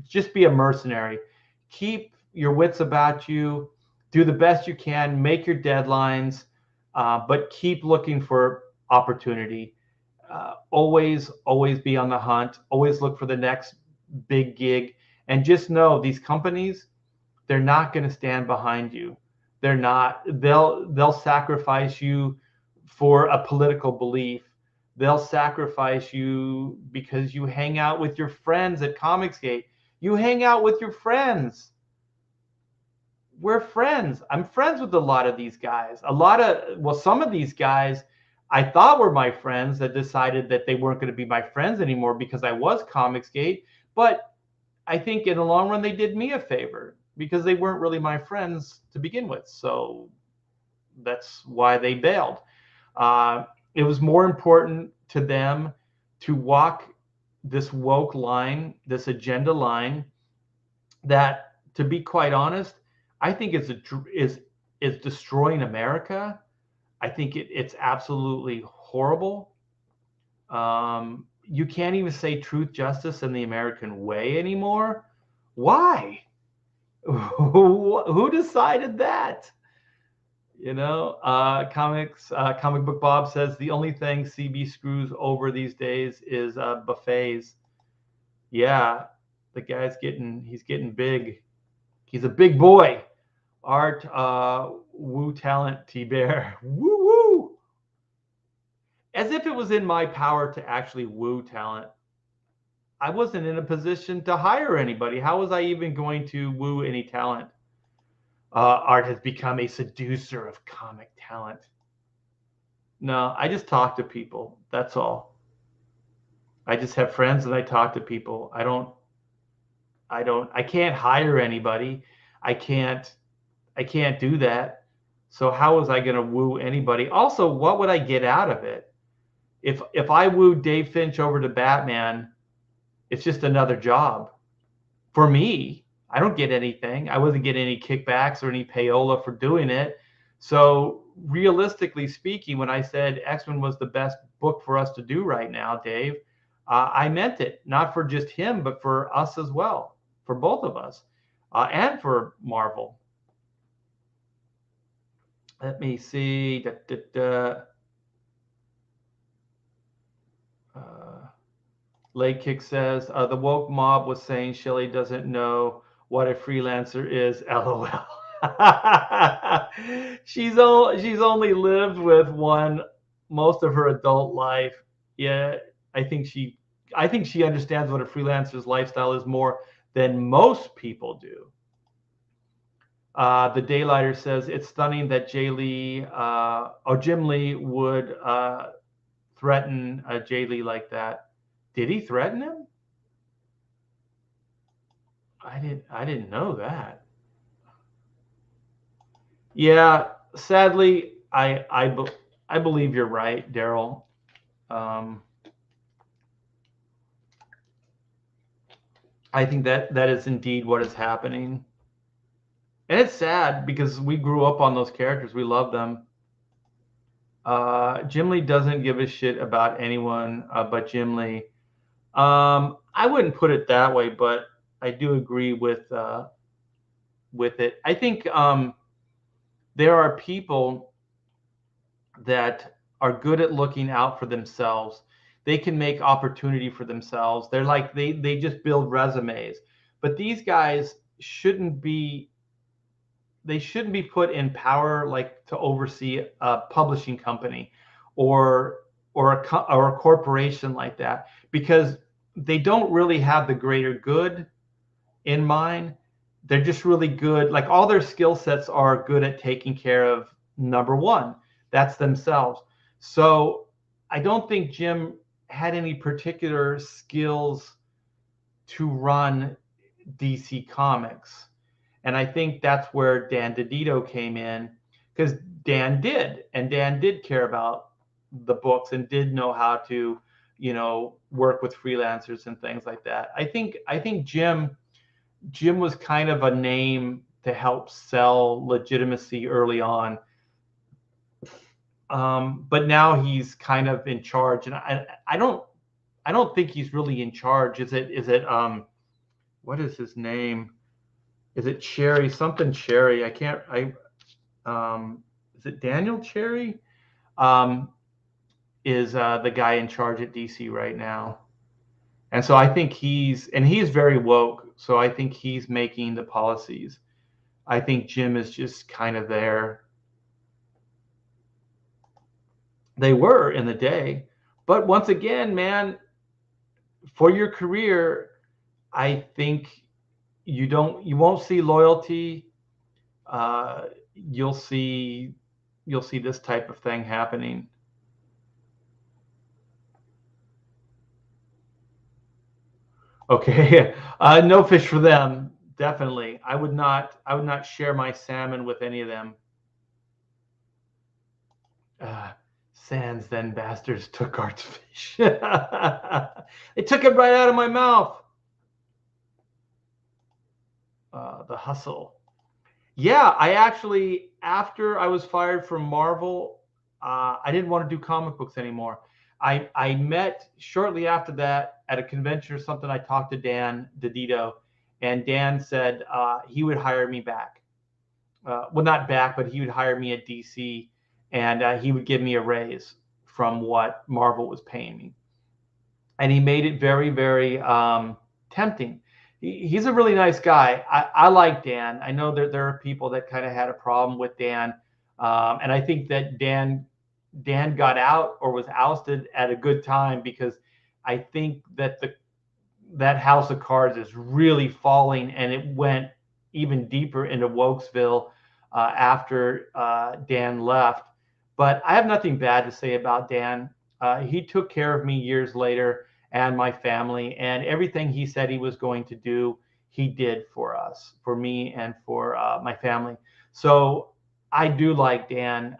Just be a mercenary. Keep your wits about you. Do the best you can. Make your deadlines, but keep looking for opportunity. Always be on the hunt. Always look for the next big gig. And just know these companies, they're not going to stand behind you. They're not. They'll sacrifice you for a political belief. They'll sacrifice you because you hang out with your friends at Comicsgate. You hang out with your friends. We're friends. I'm friends with a lot of these guys. Some of these guys I thought were my friends that decided that they weren't going to be my friends anymore because I was Comicsgate. But I think in the long run, they did me a favor because they weren't really my friends to begin with. So that's why they bailed. It was more important to them to walk this woke line, this agenda line, that, to be quite honest, I think is destroying America. I think it's absolutely horrible. You can't even say truth, justice, and the American way anymore. Why? Who decided that? Comic Book Bob says the only thing CB screws over these days is buffets. Yeah, the guy's he's getting big. He's a big boy. Art, woo talent, T-Bear. Woo woo. As if it was in my power to actually woo talent. I wasn't in a position to hire anybody. How was I even going to woo any talent? Art has become a seducer of comic talent. No, I just talk to people. That's all. I just have friends and I talk to people. I can't hire anybody. I can't do that. So how was I going to woo anybody? Also, what would I get out of it? If I wooed Dave Finch over to Batman, it's just another job. For me, I don't get anything. I wasn't getting any kickbacks or any payola for doing it. So realistically speaking, when I said X-Men was the best book for us to do right now, Dave, I meant it, not for just him, but for us as well, for both of us, and for Marvel. Let me see. Lake Kick says the woke mob was saying Shelley doesn't know what a freelancer is. LOL. She's only lived with one most of her adult life. Yeah, I think she understands what a freelancer's lifestyle is more than most people do. The Daylighter says it's stunning that Jim Lee would threaten Jay Lee like that. Did he threaten him? I didn't know that. Yeah, sadly, I believe you're right, Daryl. I think that is indeed what is happening. And it's sad because we grew up on those characters. We love them. Jim Lee doesn't give a shit about anyone but Jim Lee. I wouldn't put it that way, but I do agree with it. I think there are people that are good at looking out for themselves. They can make opportunity for themselves. They're like they just build resumes. But these guys shouldn't be put in power, like to oversee a publishing company or a corporation like that, because they don't really have the greater good in mind. they're just really good. Like all their skill sets are good at taking care of number one. That's themselves. So I don't think Jim had any particular skills to run DC Comics. And I think that's where Dan DiDio came in, because Dan did care about the books and did know how to, work with freelancers and things like that. I think Jim was kind of a name to help sell legitimacy early on. But now he's kind of in charge, and I don't think he's really in charge. Is it what is his name? Is it Cherry? Something Cherry. Is it Daniel Cherry? Is the guy in charge at DC right now. And so I think he's very woke. So I think he's making the policies. I think Jim is just kind of there. They were in the day. But once again, man, for your career, I think you won't see loyalty. You'll see this type of thing happening. Okay, no fish for them. Definitely, I would not share my salmon with any of them. Sans then bastards took Art's fish. They took it right out of my mouth. The hustle. Yeah, I actually, after I was fired from Marvel, I didn't want to do comic books anymore. I met shortly after that at a convention or something. I talked to Dan DiDio, and Dan said he would hire me back. Well, not back, but he would hire me at DC, and he would give me a raise from what Marvel was paying me. And he made it very, very tempting. He's a really nice guy. I like Dan. I know there are people that kind of had a problem with Dan, and I think that Dan got out or was ousted at a good time, because I think that that house of cards is really falling, and it went even deeper into Wokesville after Dan left. But I have nothing bad to say about Dan. He took care of me years later and my family, and everything he said he was going to do, he did for us, for me and for my family. So I do like Dan.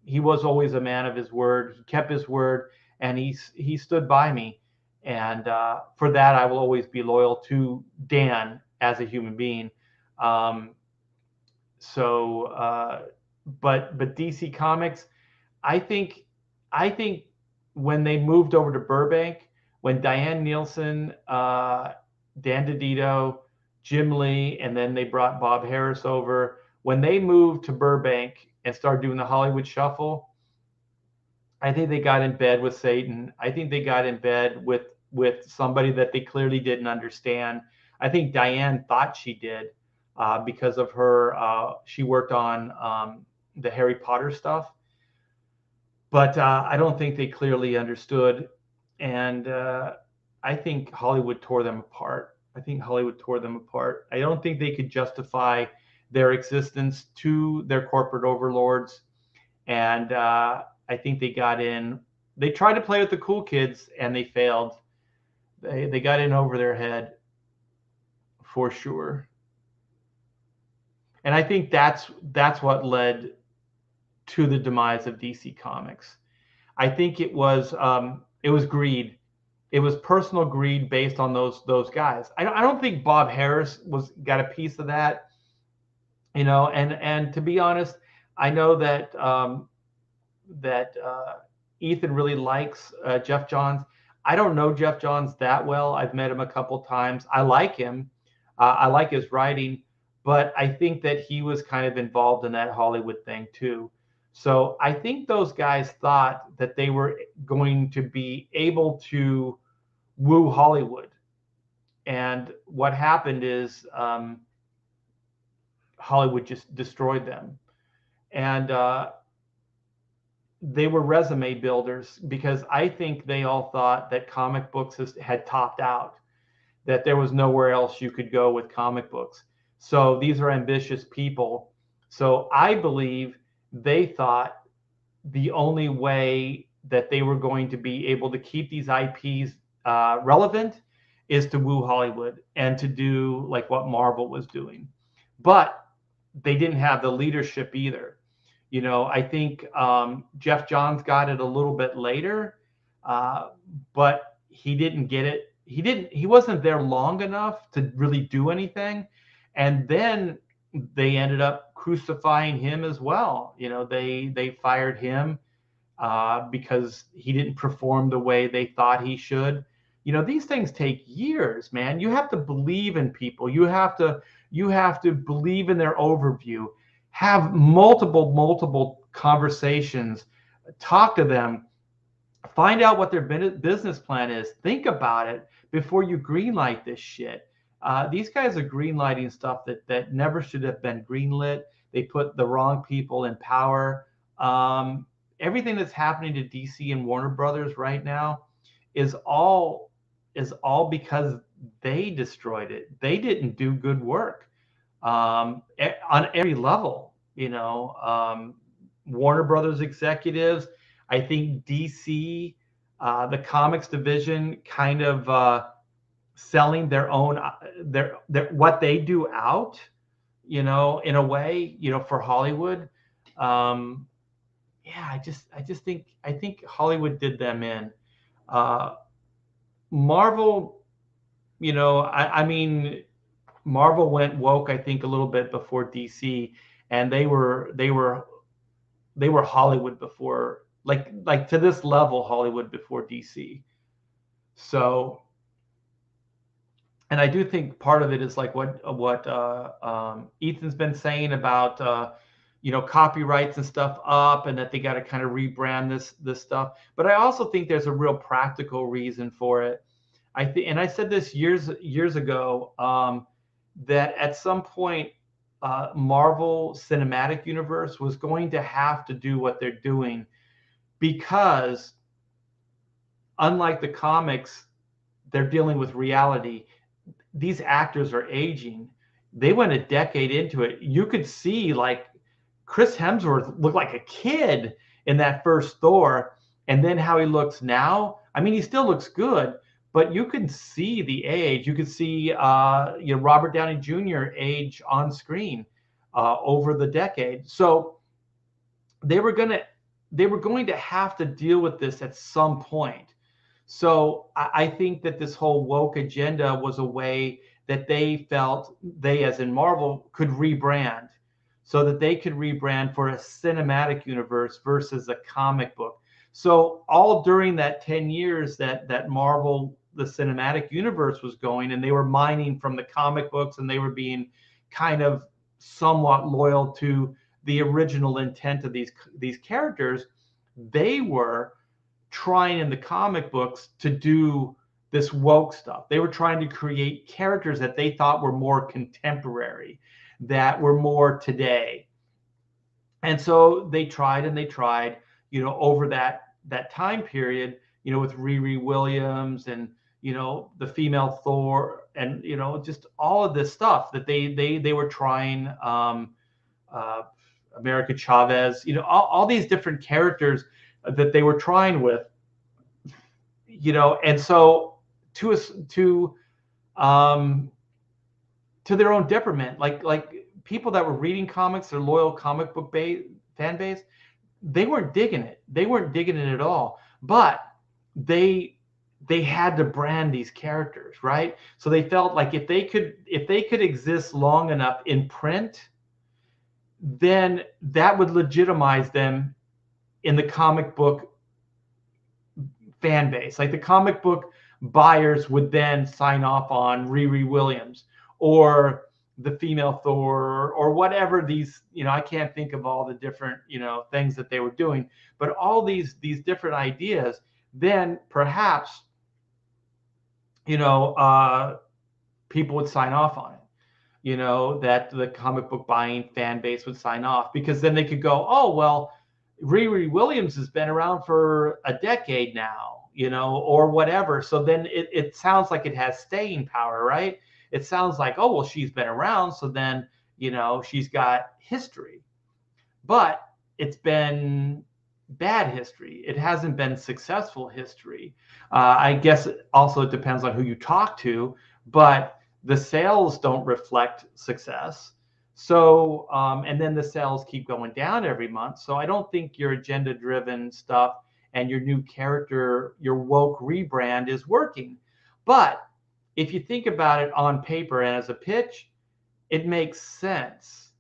He was always a man of his word. He kept his word, and he stood by me. And for that, I will always be loyal to Dan as a human being. But DC Comics, I think when they moved over to Burbank, when Diane Nielsen, Dan DiDio, Jim Lee, and then they brought Bob Harris over, when they moved to Burbank and started doing the Hollywood Shuffle, I think they got in bed with Satan. I think they got in bed with somebody that they clearly didn't understand. I think Diane thought she did because of her. She worked on the Harry Potter stuff, but I don't think they clearly understood. And I think Hollywood tore them apart. I don't think they could justify their existence to their corporate overlords. And I think they got in. They tried to play with the cool kids, and they failed. They got in over their head, for sure. And I think that's what led to the demise of DC Comics. I think it was greed. It was personal greed based on those guys. I don't think Bob Harris got a piece of that, And to be honest, I know that Ethan really likes Jeff Johns. I don't know Jeff Johns that well. I've met him a couple times. I like him. I like his writing, but I think that he was kind of involved in that Hollywood thing too. So I think those guys thought that they were going to be able to woo Hollywood. And what happened is Hollywood just destroyed them. And they were resume builders, because I think they all thought that comic books had topped out, that there was nowhere else you could go with comic books. So these are ambitious people. So I believe they thought the only way that they were going to be able to keep these IPs relevant is to woo Hollywood and to do like what Marvel was doing. But they didn't have the leadership either. You know, I think Jeff Johns got it a little bit later, but he didn't get it. He wasn't there long enough to really do anything. And then they ended up crucifying him as well. You know, they fired him because he didn't perform the way they thought he should. You know, these things take years, man. You have to believe in people. You have to believe in their overview. Have multiple conversations. Talk to them. Find out what their business plan is. Think about it before you greenlight this shit. These guys are greenlighting stuff that never should have been greenlit. They put the wrong people in power. Everything that's happening to DC and Warner Brothers right now is all because they destroyed it. They didn't do good work on every level. You know, Warner Brothers executives. I think DC, the comics division, kind of selling their own their what they do out. You know, in a way, you know, for Hollywood. Yeah, I just think Hollywood did them in. Marvel, you know, I mean, Marvel went woke, I think, a little bit before DC, and they were Hollywood before, like to this level, Hollywood before DC. So, and I do think part of it is like what Ethan's been saying about you know, copyrights and stuff up, and that they got to kind of rebrand this stuff. But I also think there's a real practical reason for it. I think, and I said this years ago, that at some point, Marvel Cinematic Universe was going to have to do what they're doing, because unlike the comics, they're dealing with reality. These actors are aging. They went a decade into it. You could see like Chris Hemsworth looked like a kid in that first Thor, and then how he looks now. I mean, he still looks good, but you can see the age. You can see, you know, Robert Downey Jr. age on screen over the decade. So they were going to have to deal with this at some point. So I think that this whole woke agenda was a way that they felt they, as in Marvel, could rebrand, so that they could rebrand for a cinematic universe versus a comic book. So all during that 10 years that Marvel, the cinematic universe, was going, and they were mining from the comic books, and they were being kind of somewhat loyal to the original intent of these characters, they were trying in the comic books to do this woke stuff. They were trying to create characters that they thought were more contemporary, that were more today. And so they tried and they tried, you know, over that time period, you know, with Riri Williams and, you know, the female Thor, and, you know, just all of this stuff that they were trying, America Chavez, you know, all these different characters that they were trying with, you know. And so to their own detriment, like people that were reading comics, their loyal comic book fan base, they weren't digging it. They weren't digging it at all. But they had to brand these characters, right? So they felt like if they could exist long enough in print, then that would legitimize them in the comic book fan base. Like the comic book buyers would then sign off on Riri Williams or the female Thor, or whatever these, you know, I can't think of all the different, you know, things that they were doing, but all these different ideas, then perhaps, you know, people would sign off on it, you know, that the comic book buying fan base would sign off, because then they could go, oh, well, Riri Williams has been around for a decade now, you know, or whatever. So then it sounds like it has staying power, right? it sounds like, oh, well, she's been around, so then, she's got history. But it's been bad history. It hasn't been successful history. I guess also it depends on who you talk to, but the sales don't reflect success. So, and then the sales keep going down every month. So I don't think your agenda-driven stuff and your new character, your woke rebrand is working. But if you think about it on paper and as a pitch, it makes sense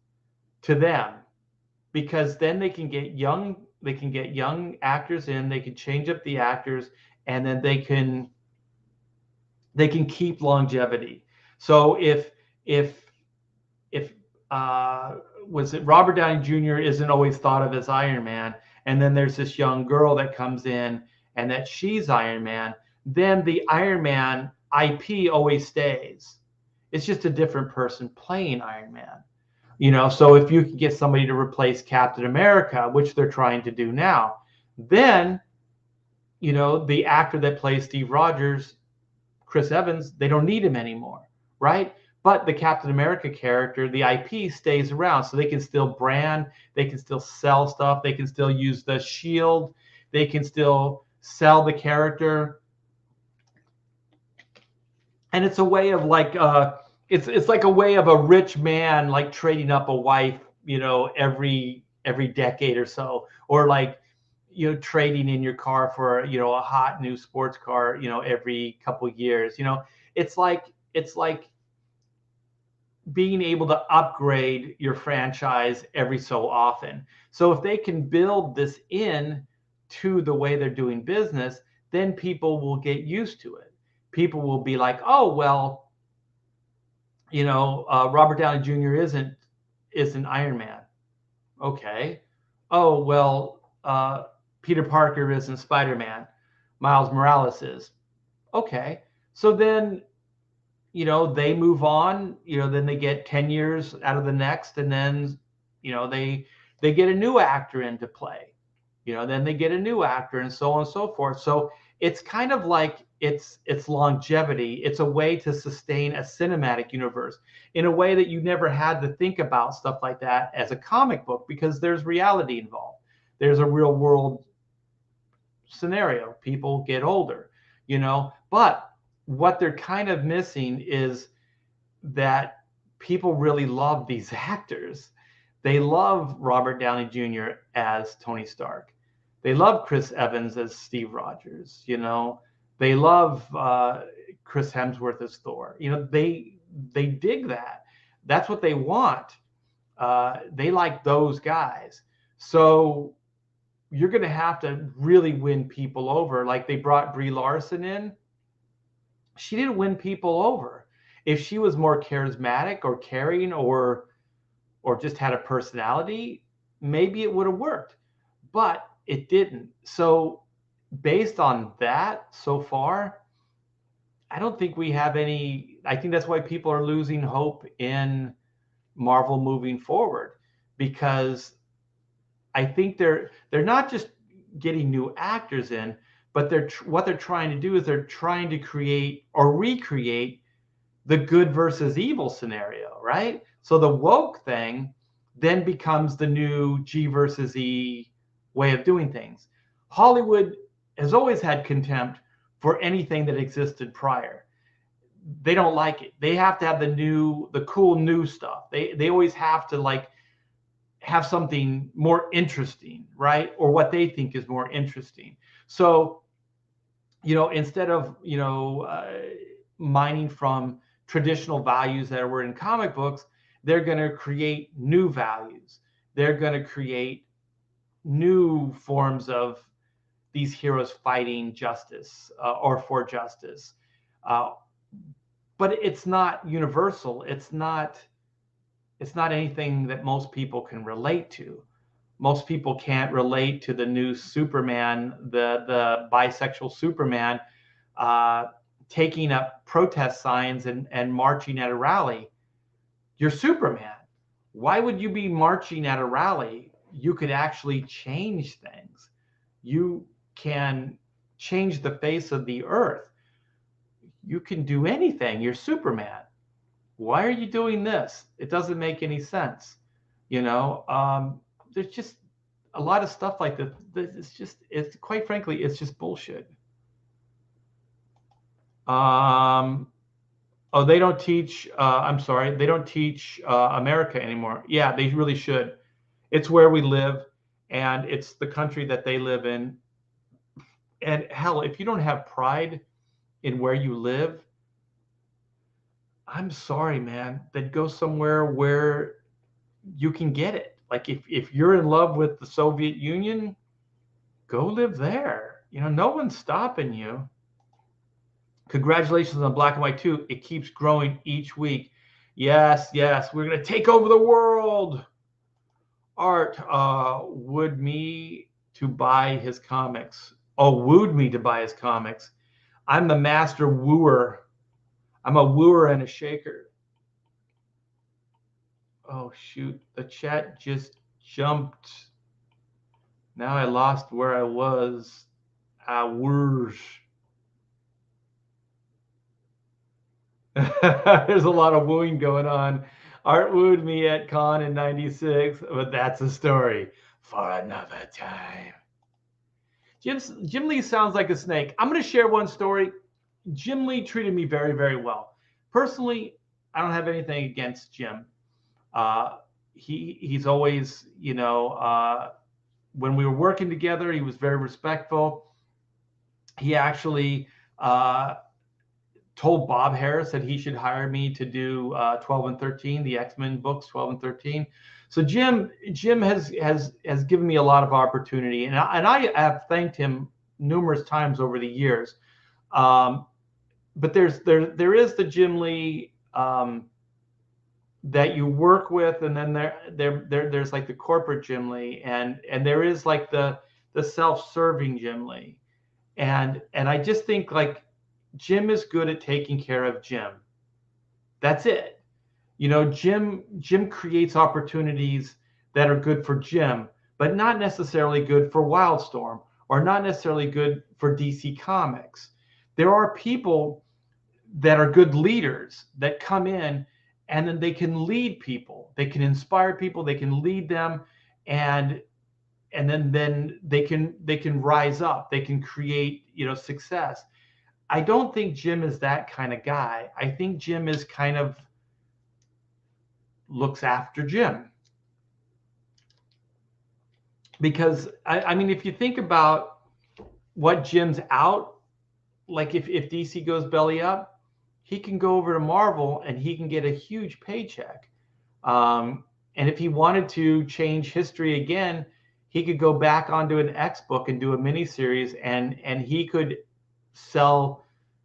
to them, because then they can get young actors in, they can change up the actors, and then they can keep longevity. So if was it Robert Downey Jr. isn't always thought of as Iron Man, and then there's this young girl that comes in and that she's Iron Man, then the Iron Man IP always stays. It's just a different person playing Iron Man. So if you can get somebody to replace Captain America, which they're trying to do now, then, the actor that plays Steve Rogers, Chris Evans, they don't need him anymore, right? But the Captain America character, the IP stays around, so they can still brand, they can still sell stuff, they can still use the shield, they can still sell the character. And it's a way of like, it's like a way of a rich man like trading up a wife, every decade or so, or like, trading in your car for, a hot new sports car, every couple of years. It's like being able to upgrade your franchise every so often. So if they can build this in to the way they're doing business, then people will get used to it. People will be like, oh, well, Robert Downey Jr. isn't Iron Man. Okay. Oh, well, Peter Parker isn't Spider-Man. Miles Morales is. Okay. So then, they move on, then they get 10 years out of the next, and then, they get a new actor into play. Then they get a new actor, and so on and so forth. So it's kind of like it's longevity. It's a way to sustain a cinematic universe in a way that you never had to think about stuff like that as a comic book, because there's reality involved. There's a real world scenario. People get older, but what they're kind of missing is that people really love these actors. They love Robert Downey Jr. as Tony Stark. They love Chris Evans as Steve Rogers. They love Chris Hemsworth as Thor. They dig that. That's what they want. They like those guys. So you're going to have to really win people over. Like they brought Brie Larson in. She didn't win people over. If she was more charismatic or caring or just had a personality, maybe it would have worked, but it didn't. So based on that so far, I don't think we have any. I think that's why people are losing hope in Marvel moving forward, because I think they're not just getting new actors in, but what they're trying to do is they're trying to create or recreate the good versus evil scenario, right? So the woke thing then becomes the new G versus E way of doing things. Hollywood has always had contempt for anything that existed prior. They don't like it. They have to have the cool new stuff. They always have to like have something more interesting, right? Or what they think is more interesting. So, instead of, mining from traditional values that were in comic books, they're going to create new values. They're going to create new forms of these heroes fighting justice or for justice. But it's not universal. It's not anything that most people can relate to. Most people can't relate to the new Superman, the bisexual Superman, taking up protest signs and marching at a rally. You're Superman. Why would you be marching at a rally? You could actually change things. You can change the face of the earth. You can do anything. You're Superman. why are you doing this? It doesn't make any sense. There's just a lot of stuff like that. It's quite frankly, it's just bullshit. Oh, they don't teach, I'm sorry, they don't teach America anymore. Yeah, they really should. It's where we live, and it's the country that they live in. And hell, if you don't have pride in where you live, I'm sorry, man, then go somewhere where you can get it. Like if you're in love with the Soviet Union, go live there. No one's stopping you. Congratulations on Black and White 2. It keeps growing each week. Yes, we're going to take over the world. Art wooed me to buy his comics. Oh, wooed me to buy his comics. I'm the master wooer. I'm a wooer and a shaker. Oh, shoot. The chat just jumped. Now I lost where I was. Wooers. There's a lot of wooing going on. Art wooed me at con in '96, but that's a story for another time. Jim Lee sounds like a snake. I'm going to share one story. Jim Lee treated me very, very well. Personally, I don't have anything against Jim. He's always, when we were working together, he was very respectful. He actually told Bob Harris that he should hire me to do 12 and 13, the X-Men books, 12 and 13. So Jim has given me a lot of opportunity, and I have thanked him numerous times over the years. But there is the Jim Lee that you work with, and then there's like the corporate Jim Lee, and there is like the self-serving Jim Lee, and I just think like Jim is good at taking care of Jim. That's it. Jim creates opportunities that are good for Jim, but not necessarily good for Wildstorm or not necessarily good for DC Comics. There are people that are good leaders that come in and then they can lead people. They can inspire people, they can lead them, and then they can rise up. They can create, success. I don't think Jim is that kind of guy. I think Jim is kind of looks after Jim. Because, I mean, if you think about what Jim's out, like if DC goes belly up, he can go over to Marvel and he can get a huge paycheck. And if he wanted to change history again, he could go back onto an X book and do a miniseries, and he could sell,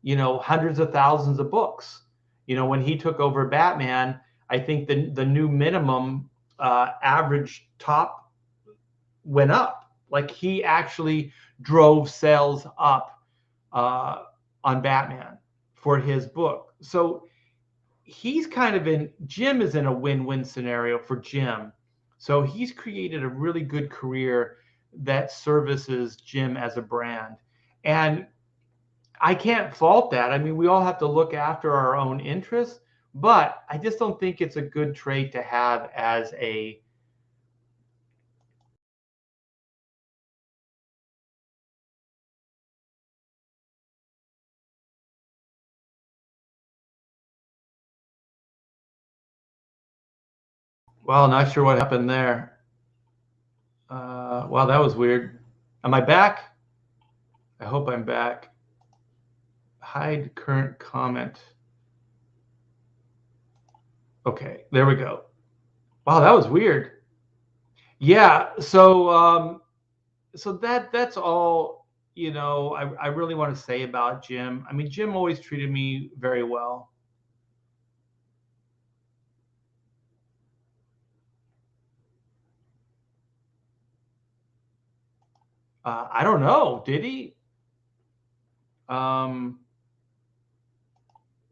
hundreds of thousands of books. When he took over Batman, I think the new minimum average top went up. Like he actually drove sales up on Batman for his book. So he's kind of Jim is in a win-win scenario for Jim. So he's created a really good career that services Jim as a brand. And I can't fault that. I mean, we all have to look after our own interests, but I just don't think it's a good trait to have as a well, not sure what happened there. Wow, that was weird. Am I back? I hope I'm back. Hide current comment. Okay, there we go. Wow, that was weird. Yeah, so that's all, I really want to say about Jim. I mean, Jim always treated me very well. I don't know, did he?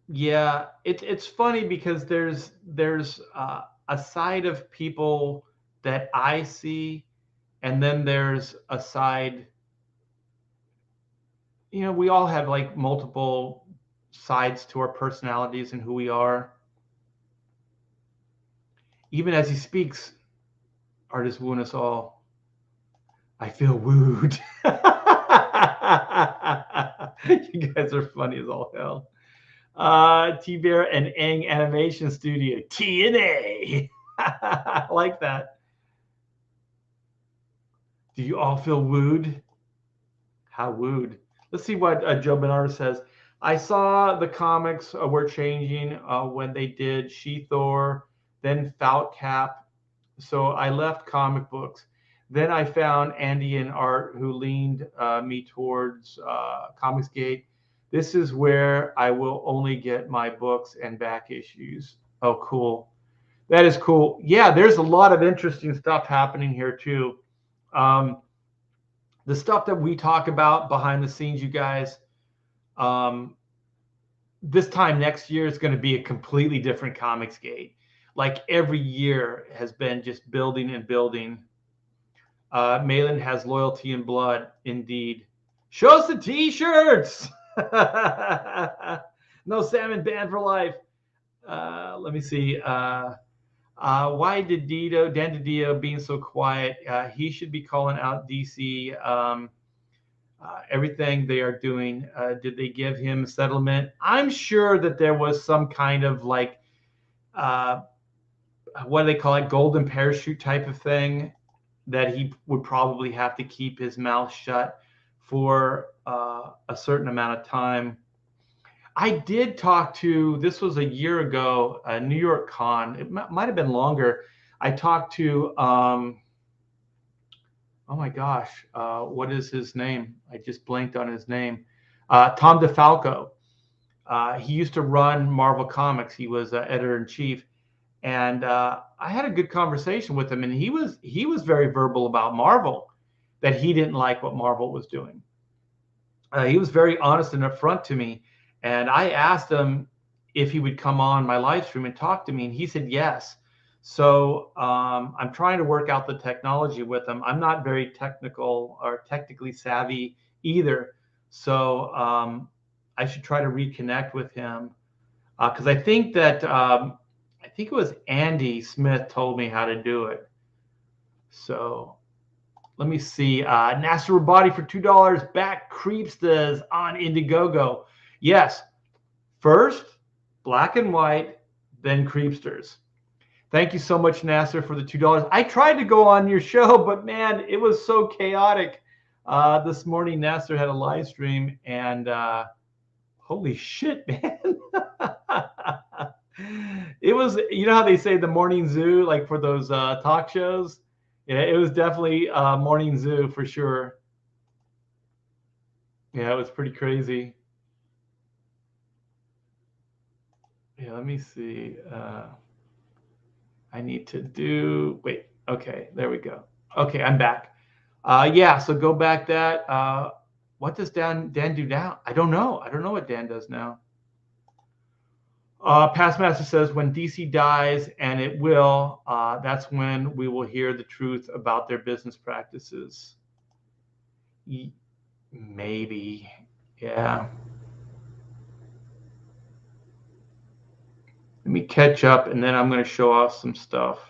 Yeah, it's funny because there's a side of people that I see, and then there's a side, we all have like multiple sides to our personalities and who we are. Even as he speaks, artists wound us all. I feel wooed. You guys are funny as all hell. T-Bear and Aang Animation Studio, TNA. I like that. Do you all feel wooed? How wooed? Let's see what Joe Bernardo says. I saw the comics were changing when they did She-Thor, then Falcap. So I left comic books. Then I found Andy and Art, who leaned me towards Comicsgate. This is where I will only get my books and back issues. Oh, cool. That is cool. Yeah, there's a lot of interesting stuff happening here too. The stuff that we talk about behind the scenes, you guys, this time next year is going to be a completely different Comicsgate. Like every year has been just building and building. Malin has loyalty and blood, indeed. Show us the t-shirts. No salmon banned for life. Let me see. Why did Dan DiDio being so quiet? He should be calling out DC. Everything they are doing. Did they give him settlement? I'm sure that there was some kind of like, what do they call it? Golden parachute type of thing that he would probably have to keep his mouth shut for a certain amount of time. I did talk to, this was a year ago, a New York Con. It might have been longer. I talked to, oh my gosh, what is his name? I just blanked on his name. Tom DeFalco. He used to run Marvel Comics. He was editor-in-chief. And I had a good conversation with him, and he was very verbal about Marvel, that he didn't like what Marvel was doing. He was very honest and upfront to me. And I asked him if he would come on my live stream and talk to me, and he said yes. So I'm trying to work out the technology with him. I'm not very technical or technically savvy either. So I should try to reconnect with him because I think that I think it was Andy Smith told me how to do it. So let me see. NASA Rabati for $2 back Creepstas on Indiegogo. Yes, first Black and White, then Creepsters. Thank you so much, Nasser, for the $2. I tried to go on your show, but man, it was so chaotic. This morning, Nasser had a live stream, and holy shit, man. It was, you know how they say the morning zoo, like for those talk shows? Yeah, it was definitely morning zoo for sure. Yeah, it was pretty crazy. Yeah, let me see. I need to do, wait, okay, there we go. Okay, I'm back. Yeah, so go back that. What does Dan do now? I don't know. I don't know what Dan does now. Pastmaster says, when DC dies, and it will, that's when we will hear the truth about their business practices. Maybe, yeah. Let me catch up, and then I'm going to show off some stuff.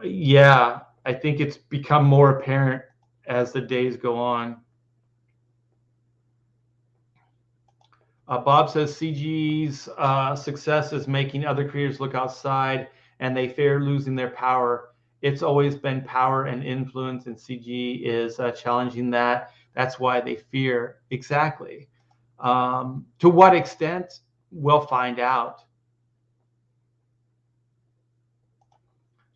Yeah, I think it's become more apparent as the days go on. Bob says CG's success is making other creators look outside, and they fear losing their power. It's always been power and influence, and CG is challenging that. That's why they fear. Exactly. To what extent, we'll find out.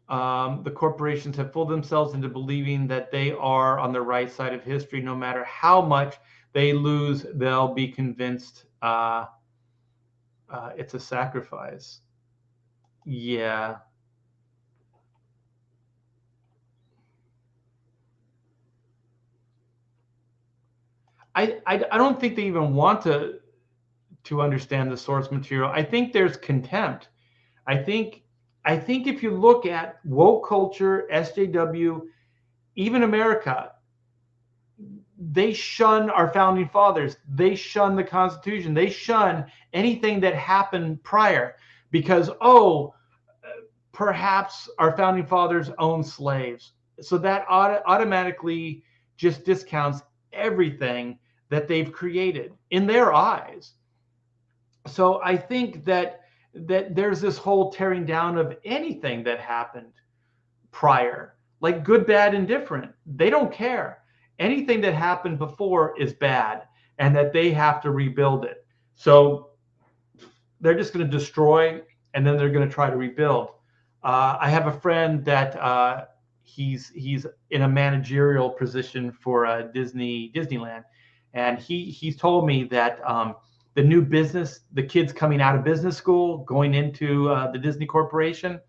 The corporations have fooled themselves into believing that they are on the right side of history. No matter how much they lose, they'll be convinced it's a sacrifice. Yeah. I don't think they even want to understand the source material. I think there's contempt. I think if you look at woke culture, SJW, even America, they shun our founding fathers. They shun the Constitution. They shun anything that happened prior because, perhaps our founding fathers owned slaves. So that automatically just discounts everything that they've created in their eyes. So I think that there's this whole tearing down of anything that happened prior, like good, bad, indifferent. They don't care. Anything that happened before is bad, and that they have to rebuild it. So they're just going to destroy, and then they're going to try to rebuild. I have a friend that he's in a managerial position for Disneyland, and he's told me that the new business, the kids coming out of business school, going into the Disney Corporation,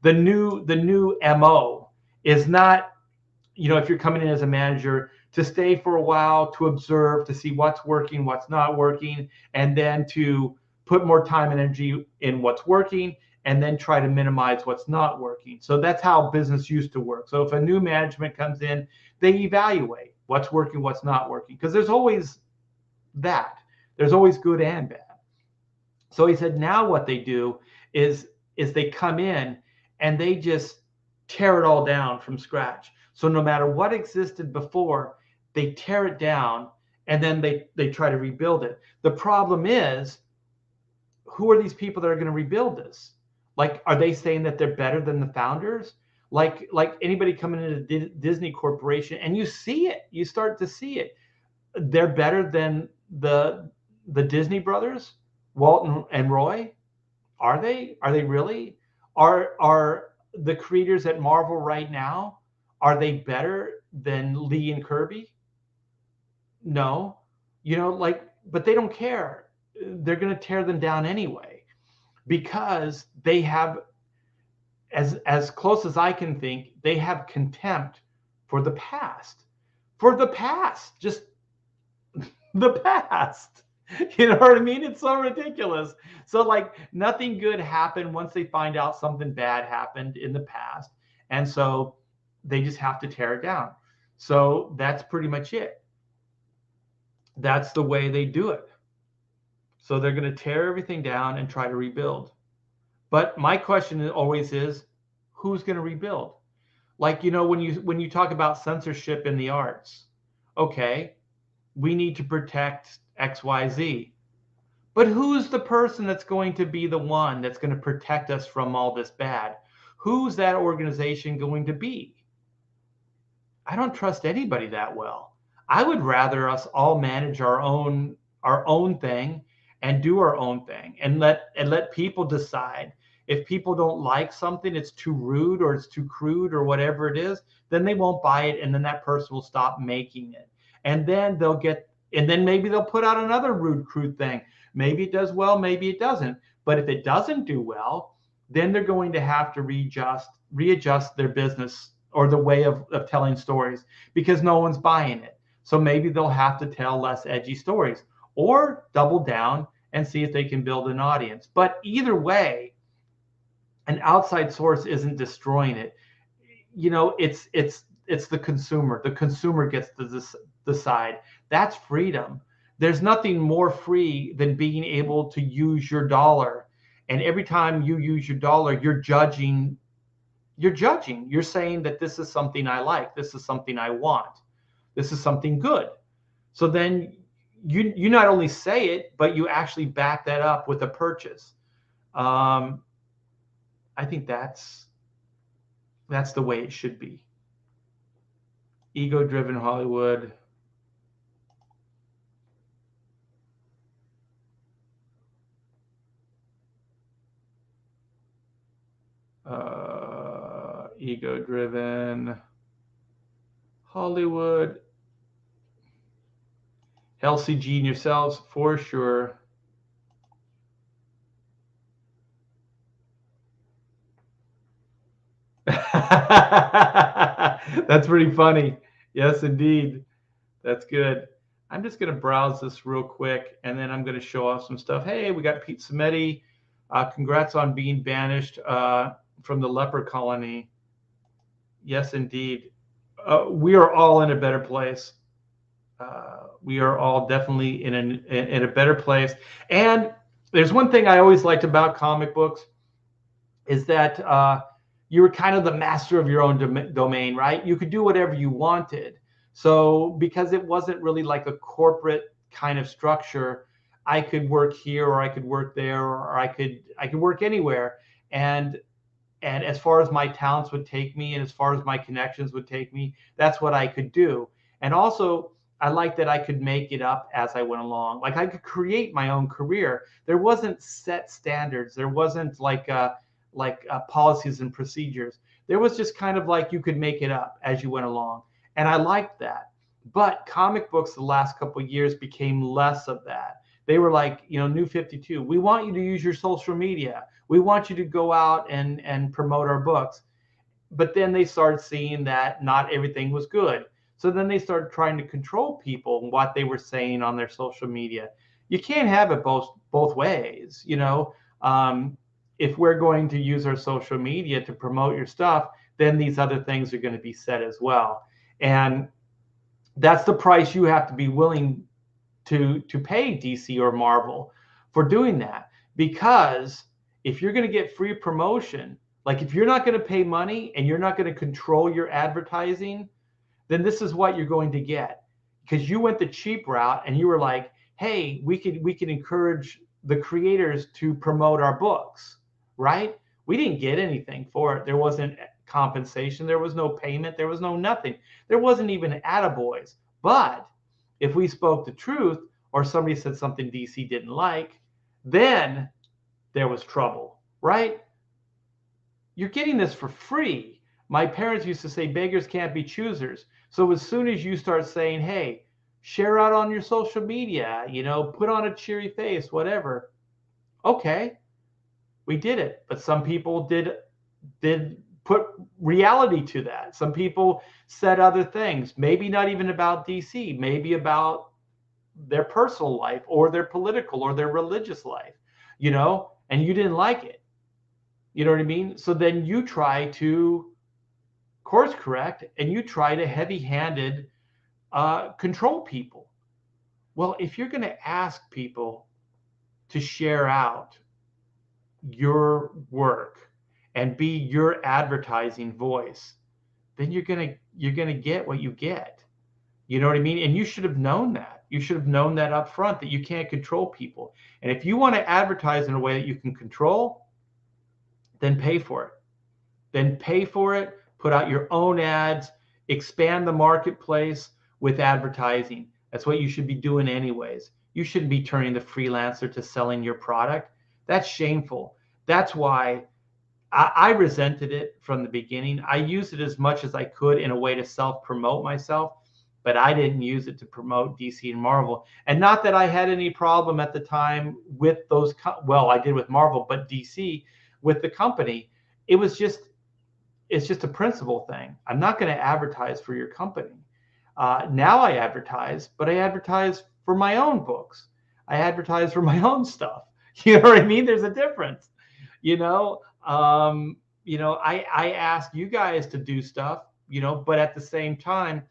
the new MO is not, if you're coming in as a manager, to stay for a while, to observe, to see what's working, what's not working, and then to put more time and energy in what's working, and then try to minimize what's not working. So that's how business used to work. So if a new management comes in, they evaluate what's working, what's not working, because there's always that. There's always good and bad. So he said now what they do is they come in and they just tear it all down from scratch. So no matter what existed before, they tear it down, and then they try to rebuild it. The problem is, who are these people that are going to rebuild this? Like, are they saying that they're better than the founders? Like anybody coming into Disney Corporation, and you see it, you start to see it. They're better than the Disney brothers, Walt and Roy. Are they? Are they really? Are the creators at Marvel right now, are they better than Lee and Kirby? No. But they don't care. They're going to tear them down anyway, because they have, as close as I can think, they have contempt for the past. Just the past. You know what I mean? It's so ridiculous. So like nothing good happened once they find out something bad happened in the past. And so they just have to tear it down. So that's pretty much it. That's the way they do it. So they're going to tear everything down and try to rebuild. But my question always is, who's going to rebuild? Like, when you talk about censorship in the arts, okay, we need to protect XYZ. But who's the person that's going to be the one that's going to protect us from all this bad? Who's that organization going to be? I don't trust anybody that well. I would rather us all manage our own thing and do our own thing, and let people decide. If people don't like something, it's too rude or it's too crude or whatever it is, then they won't buy it, and then that person will stop making it. And then maybe they'll put out another rude, crude thing. Maybe it does well, maybe it doesn't. But if it doesn't do well, then they're going to have to readjust their business or the way of telling stories, because no one's buying it. So maybe they'll have to tell less edgy stories, or double down and see if they can build an audience. But either way, an outside source isn't destroying it. It's the consumer. The consumer gets to decide. That's freedom. There's nothing more free than being able to use your dollar. And every time you use your dollar, you're judging. You're saying that this is something I like. This is something I want. This is something good. So then you not only say it, but you actually back that up with a purchase. I think that's the way it should be. Ego-driven Hollywood. Ego-driven Hollywood. LCG and yourselves for sure. That's pretty funny. Yes, indeed. That's good. I'm just going to browse this real quick, and then I'm going to show off some stuff. Hey, we got Pete Cimetti. Congrats on being banished from the leper colony. Yes, indeed. We are all in a better place. We are all definitely in a better place. And there's one thing I always liked about comic books is that you were kind of the master of your own domain, right? You could do whatever you wanted. So because it wasn't really like a corporate kind of structure, I could work here or I could work there or I could work anywhere. And as far as my talents would take me and as far as my connections would take me, that's what I could do. And also, I like that I could make it up as I went along. Like I could create my own career. There wasn't set standards. There wasn't policies and procedures. There was just kind of like you could make it up as you went along. And I liked that. But comic books the last couple of years became less of that. They were like, New 52. We want you to use your social media. We want you to go out and promote our books. But then they started seeing that not everything was good. So then they started trying to control people and what they were saying on their social media. You can't have it both ways, if we're going to use our social media to promote your stuff, then these other things are going to be said as well. And that's the price you have to be willing to pay DC or Marvel for doing that. Because if you're going to get free promotion, like if you're not going to pay money and you're not going to control your advertising, then this is what you're going to get. Because you went the cheap route and you were like, hey, we can encourage the creators to promote our books, right? We didn't get anything for it. There wasn't compensation. There was no payment. There was no nothing. There wasn't even attaboys. But if we spoke the truth or somebody said something DC didn't like, then there was trouble, right? You're getting this for free. My parents used to say beggars can't be choosers. So as soon as you start saying, hey, share out on your social media, put on a cheery face, whatever. Okay, we did it. But some people did put reality to that. Some people said other things, maybe not even about DC, maybe about their personal life or their political or their religious life, and you didn't like it. You know what I mean? So then you try to course correct and you try to heavy-handed control people. Well, if you're going to ask people to share out your work and be your advertising voice, then you're going to get what you get. You know what I mean? And you should have known that. You should have known that up front, that you can't control people. And if you want to advertise in a way that you can control, then pay for it. Then pay for it, put out your own ads, expand the marketplace with advertising. That's what you should be doing anyways. You shouldn't be turning the freelancer to selling your product. That's shameful. That's why I resented it from the beginning. I used it as much as I could in a way to self-promote myself, but I didn't use it to promote DC and Marvel. And not that I had any problem at the time with those, well, I did with Marvel, but DC with the company, it's just a principle thing. I'm not going to advertise for your company. Now I advertise, but I advertise for my own books. I advertise for my own stuff. You know what I mean? There's a difference. I ask you guys to do stuff, but at the same time,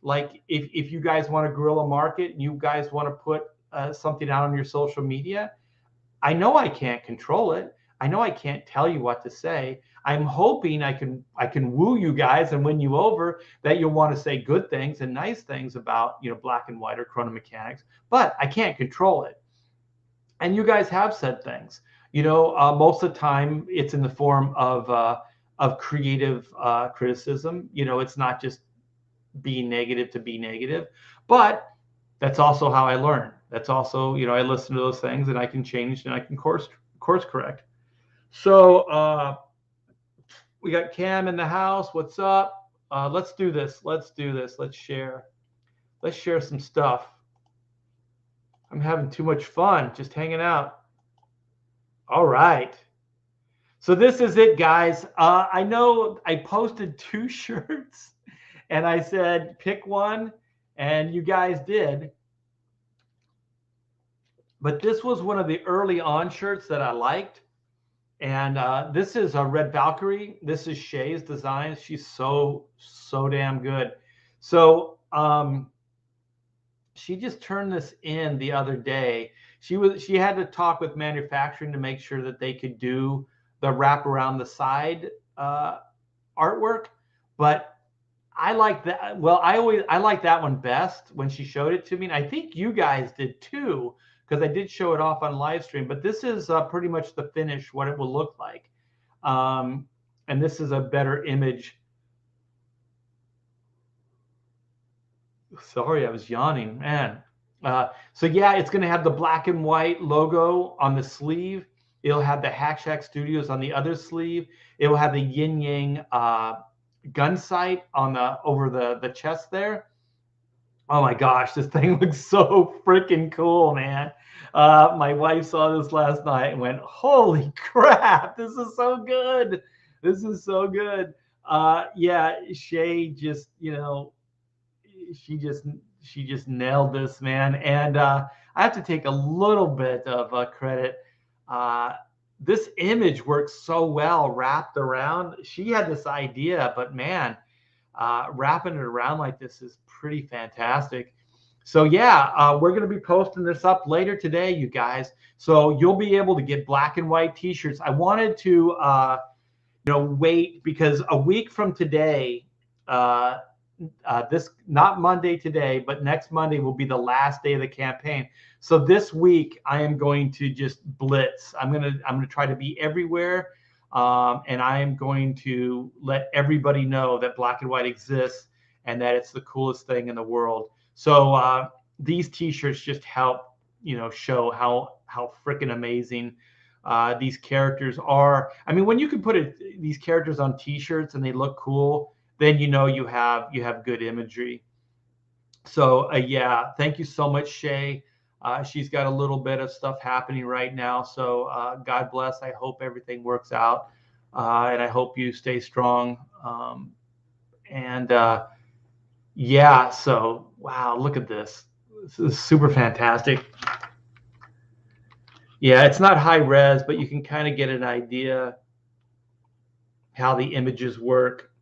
like if you guys want to guerrilla market and you guys want to put something out on your social media, I know I can't control it. I know I can't tell you what to say. I'm hoping I can woo you guys and win you over, that you'll want to say good things and nice things about, Black and White or Chrono Mechanics, but I can't control it. And you guys have said things, most of the time it's in the form of creative criticism. It's not just being negative to be negative, but that's also how I learn. That's also, I listen to those things and I can change and I can course correct. So we got Cam in the house. What's up? Let's do this. Let's share some stuff. I'm having too much fun just hanging out. All right. So this is it, guys. I know I posted 2 shirts and I said, pick one, and you guys did. But this was one of the early on shirts that I liked. And this is a Red Valkyrie. This is Shay's design. She's so damn good. So she just turned this in the other day. She had to talk with manufacturing to make sure that they could do the wrap around the side artwork, but I like that. Well, I like that one best when she showed it to me, and I think you guys did too, because I did show it off on live stream. But this is pretty much the finish, what it will look like, and this is a better image. Sorry, I was yawning, man. So yeah, it's going to have the black and white logo on the sleeve. It'll have the Hack Shack Studios on the other sleeve. It will have the yin yang gun sight on over the chest there. Oh my gosh, this thing looks so freaking cool, man. My wife saw this last night and went, "Holy crap, this is so good. This is so good." Yeah, Shay just, she just nailed this, man. And I have to take a little bit of credit. This image works so well wrapped around. She had this idea, but man, wrapping it around like this is pretty fantastic. So yeah, we're going to be posting this up later today, you guys. So you'll be able to get black and white t-shirts. I wanted to wait, because a week from today, this, not Monday today, but next Monday will be the last day of the campaign. So this week I am going to just blitz. I'm gonna try to be everywhere, and I am going to let everybody know that black and white exists and that it's the coolest thing in the world. So these t-shirts just help show how freaking amazing these characters are. I mean, when you can put these characters on t-shirts and they look cool, then you have good imagery. So yeah, thank you so much, Shay. She's got a little bit of stuff happening right now, so God bless. I hope everything works out, and I hope you stay strong. Yeah, so wow, look at this. This is super fantastic. Yeah, it's not high res, but you can kind of get an idea how the images work.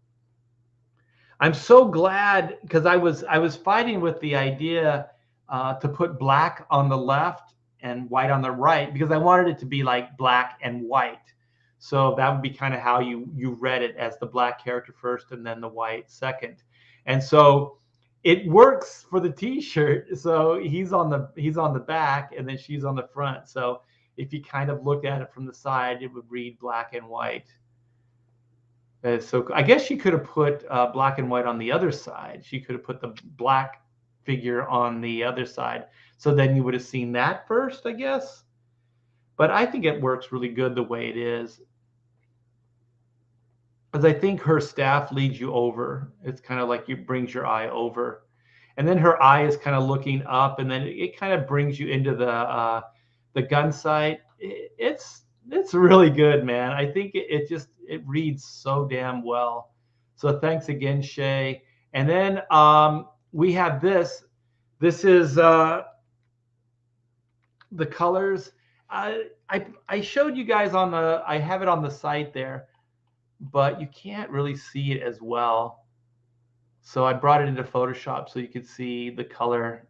I'm so glad, because I was fighting with the idea to put black on the left and white on the right, because I wanted it to be like black and white. So that would be kind of how you read it, as the black character first and then the white second. And so it works for the t-shirt. So he's on the back and then she's on the front. So if you kind of looked at it from the side, it would read black and white. So I guess she could have put black and white on the other side. She could have put the black figure on the other side. So then you would have seen that first, I guess. But I think it works really good the way it is, because I think her staff leads you over. It's kind of like it brings your eye over. And then her eye is kind of looking up, and then it kind of brings you into the gun sight. It's really good, man. I think it reads so damn well. So thanks again, Shay. And then we have this. This is the colors. I showed you guys I have it on the site there, but you can't really see it as well. So I brought it into Photoshop so you could see the color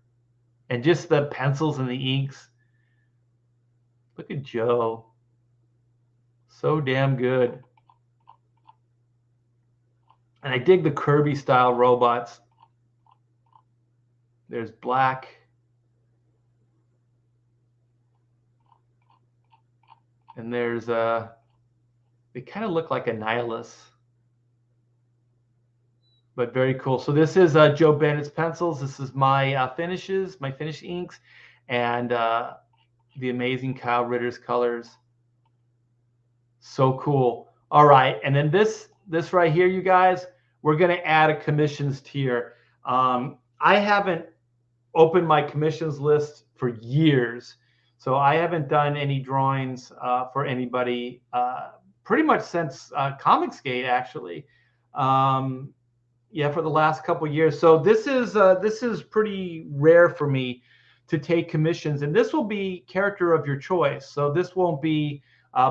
and just the pencils and the inks. Look at Joe. So damn good. And I dig the Kirby style robots. There's black. And there's they kind of look like a nihilist, but very cool. So this is Joe Bennett's pencils. This is my finishes, my finish inks, and the amazing Kyle Ritter's colors. So cool. All right, and then this right here, you guys, we're going to add a commissions tier. I haven't opened my commissions list for years, so I haven't done any drawings for anybody pretty much since Comicsgate, actually. Yeah, for the last couple of years. So this is pretty rare for me to take commissions, and this will be character of your choice. So this won't be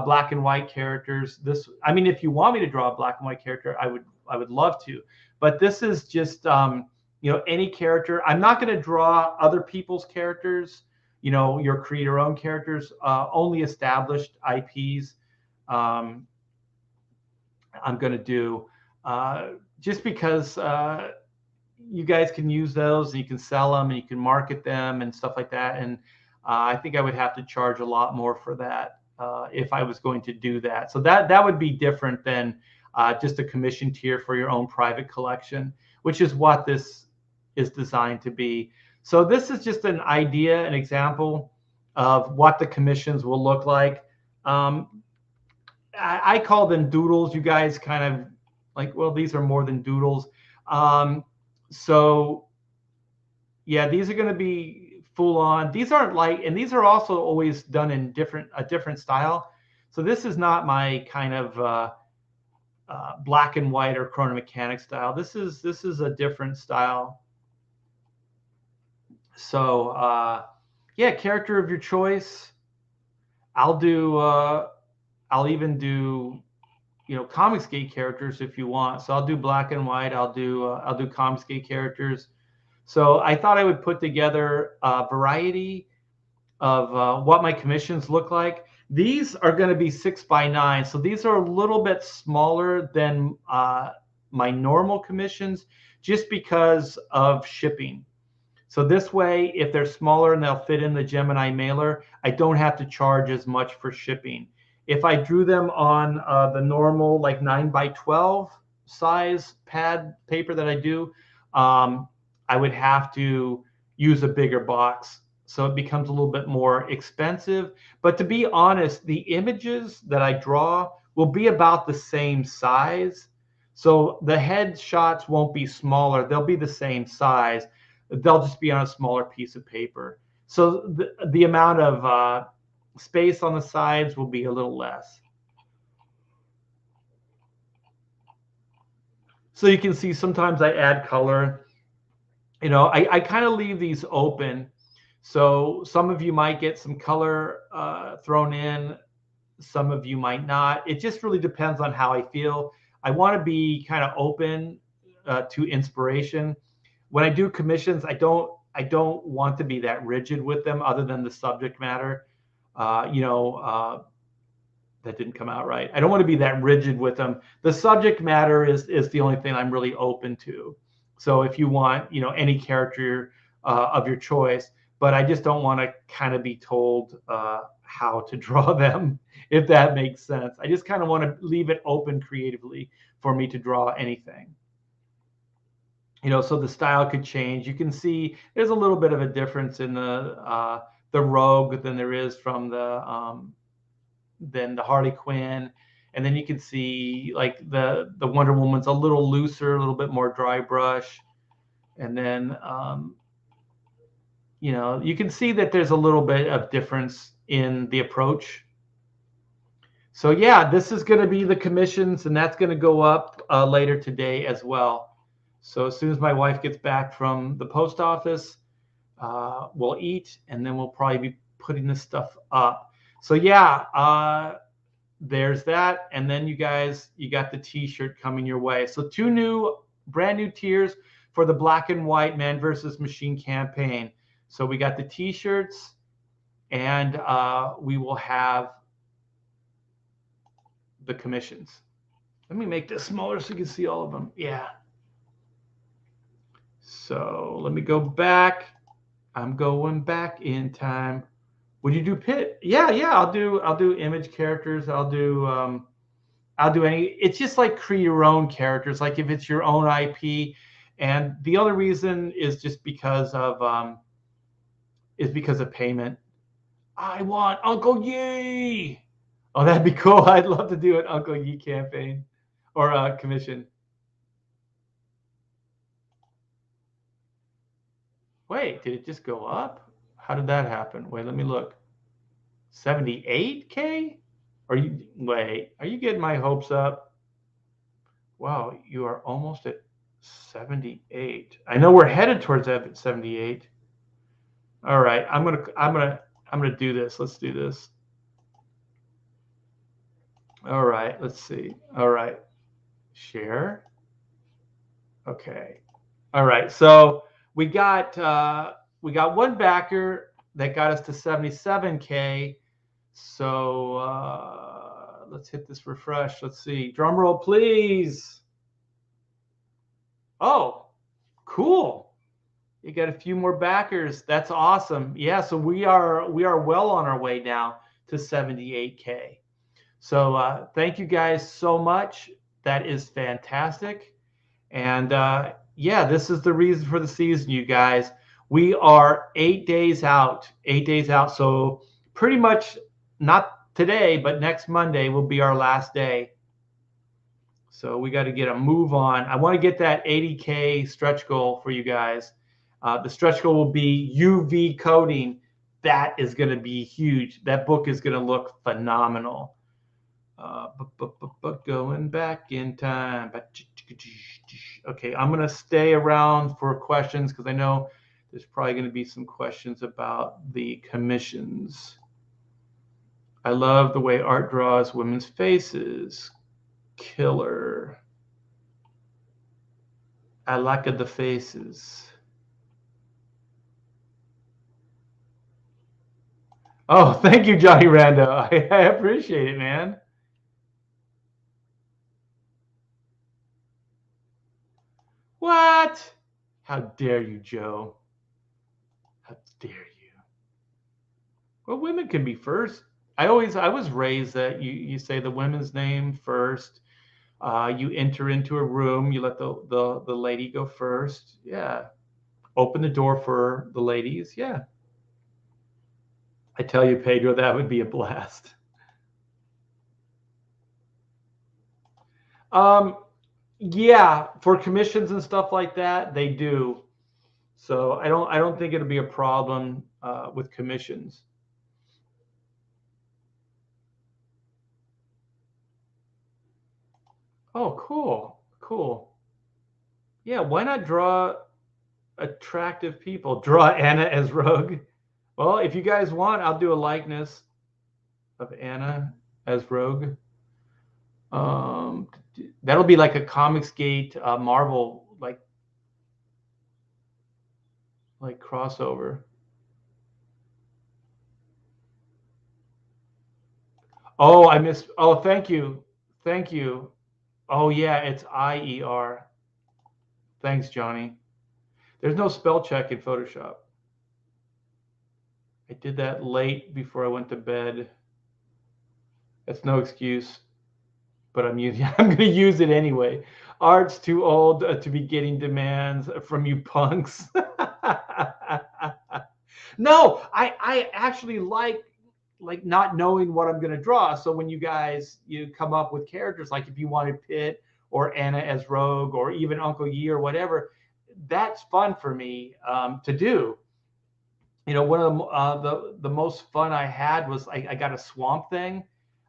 black and white characters. I mean, if you want me to draw a black and white character, I would love to. But this is just any character. I'm not going to draw other people's characters you know, your creator-owned characters, only established IPs. I'm going to do just because you guys can use those and you can sell them and you can market them and stuff like that. And I think I would have to charge a lot more for that if I was going to do that. So that would be different than just a commission tier for your own private collection, which is what this is designed to be. So this is just an idea, an example of what the commissions will look like. I call them doodles. You guys kind of like, well, these are more than doodles. So yeah, these are going to be full on. These aren't like, and these are also always done in a different style. So this is not my kind of black and white or chrono mechanic style. This is a different style. So yeah, character of your choice. I'll even do, you know, Comicsgate characters if you want. So I'll do black and white. I'll do Comicsgate characters. So I thought I would put together a variety of what my commissions look like. These are going to be 6x9. So these are a little bit smaller than my normal commissions just because of shipping. So this way, if they're smaller and they'll fit in the Gemini mailer, I don't have to charge as much for shipping. If I drew them on the normal like 9x12 size pad paper that I do, I would have to use a bigger box. So it becomes a little bit more expensive. But to be honest, the images that I draw will be about the same size. So the head shots won't be smaller. They'll be the same size. They'll just be on a smaller piece of paper. So the amount of space on the sides will be a little less. So you can see sometimes I add color. You know, I kind of leave these open. So some of you might get some color thrown in. Some of you might not. It just really depends on how I feel. I want to be kind of open to inspiration. When I do commissions, I don't want to be that rigid with them other than the subject matter. You know, that didn't come out right. I don't want to be that rigid with them. The subject matter is the only thing I'm really open to. So if you want, you know, any character of your choice, but I just don't want to kind of be told how to draw them, if that makes sense. I just kind of want to leave it open creatively for me to draw anything. You know, so the style could change. You can see there's a little bit of a difference in the Rogue than there is from the Harley Quinn, and then you can see like the Wonder Woman's a little looser, a little bit more dry brush, and then you know, you can see that there's a little bit of difference in the approach. So yeah, this is going to be the commissions, and that's going to go up later today as well. So as soon as my wife gets back from the post office, we'll eat, and then we'll probably be putting this stuff up. So yeah, there's that. And then you guys, you got the t-shirt coming your way. So brand new tiers for the Black and White Man versus Machine campaign. So we got the t-shirts, and we will have the commissions. Let me make this smaller so you can see all of them. Yeah. So let me go back. I'm going back in time. Would you do pit? Yeah, I'll do image characters. I'll do any. It's just like create your own characters. Like if it's your own IP, and the other reason is just because of payment. I want Uncle Yi. Oh, that'd be cool. I'd love to do an Uncle Yi campaign or a commission. Wait, did it just go up? How did that happen? Wait, let me look. 78K? Are you getting my hopes up? Wow, you are almost at 78. I know we're headed towards 78. All right, I'm gonna do this. Let's do this. All right, let's see. All right, share. Okay. All right, so we got one backer that got us to 77K. So let's hit this refresh. Let's see. Drum roll, please. Oh, cool. You got a few more backers. That's awesome. Yeah, so we are well on our way now to 78K. So thank you guys so much. That is fantastic. And yeah, this is the reason for the season, you guys. We are 8 days out. 8 days out. So pretty much not today, but next Monday will be our last day. So we got to get a move on. I want to get that 80K stretch goal for you guys. The stretch goal will be UV coding. That is going to be huge. That book is going to look phenomenal. But going back in time. Okay, I'm going to stay around for questions because I know there's probably going to be some questions about the commissions. I love the way art draws women's faces. Killer. I like the faces. Oh, thank you, Johnny Rando. I appreciate it, man. What? How dare you, Joe? How dare you? Well, women can be first. I was raised that you say the women's name first. You enter into a room, you let the lady go first. Yeah. Open the door for the ladies. Yeah. I tell you, Pedro, that would be a blast. Yeah, for commissions and stuff like that, they do. So I don't think it'll be a problem with commissions. Oh, cool, cool. Yeah, why not draw attractive people? Draw Anna as Rogue. Well, if you guys want, I'll do a likeness of Anna as Rogue. That'll be like a Comicsgate Marvel like crossover. Oh, I missed. Oh, thank you. Thank you. Oh, yeah, it's IER. Thanks, Johnny. There's no spell check in Photoshop. I did that late before I went to bed. That's no excuse, but I'm going to use it anyway. Art's too old to be getting demands from you punks. No, I actually like not knowing what I'm going to draw. So when you come up with characters, like if you wanted Pitt or Anna as Rogue or even Uncle Yi or whatever, that's fun for me to do. You know, one of the most fun I had was I got a Swamp Thing.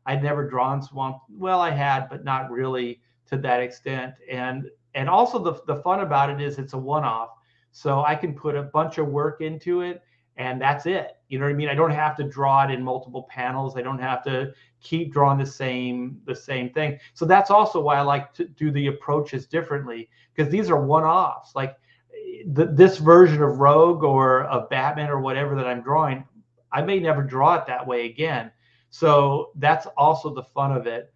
I'd never drawn Swamp. Well, I had, but not really to that extent. And also the fun about it is it's a one-off. So I can put a bunch of work into it and that's it. You know what I mean? I don't have to draw it in multiple panels. I don't have to keep drawing the same thing. So that's also why I like to do the approaches differently, because these are one-offs. Like this version of Rogue or of Batman or whatever that I'm drawing, I may never draw it that way again. So that's also the fun of it.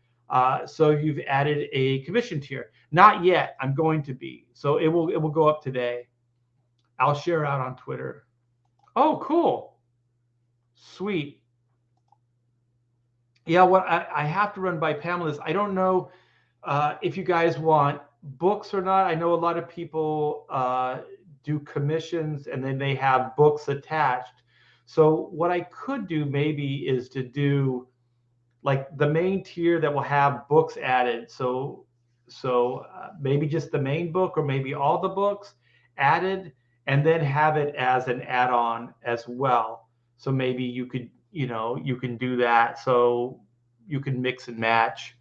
So you've added a commission tier. Not yet. I'm going to be. So it will go up today. I'll share out on Twitter. Oh, cool. Sweet. Yeah, what I have to run by Pamela's. I don't know if you guys want books or not. I know a lot of people do commissions and then they have books attached. So what I could do maybe is to do like the main tier that will have books added. So maybe just the main book or maybe all the books added, and then have it as an add-on as well. So maybe you could, you can do that. So you can mix and match.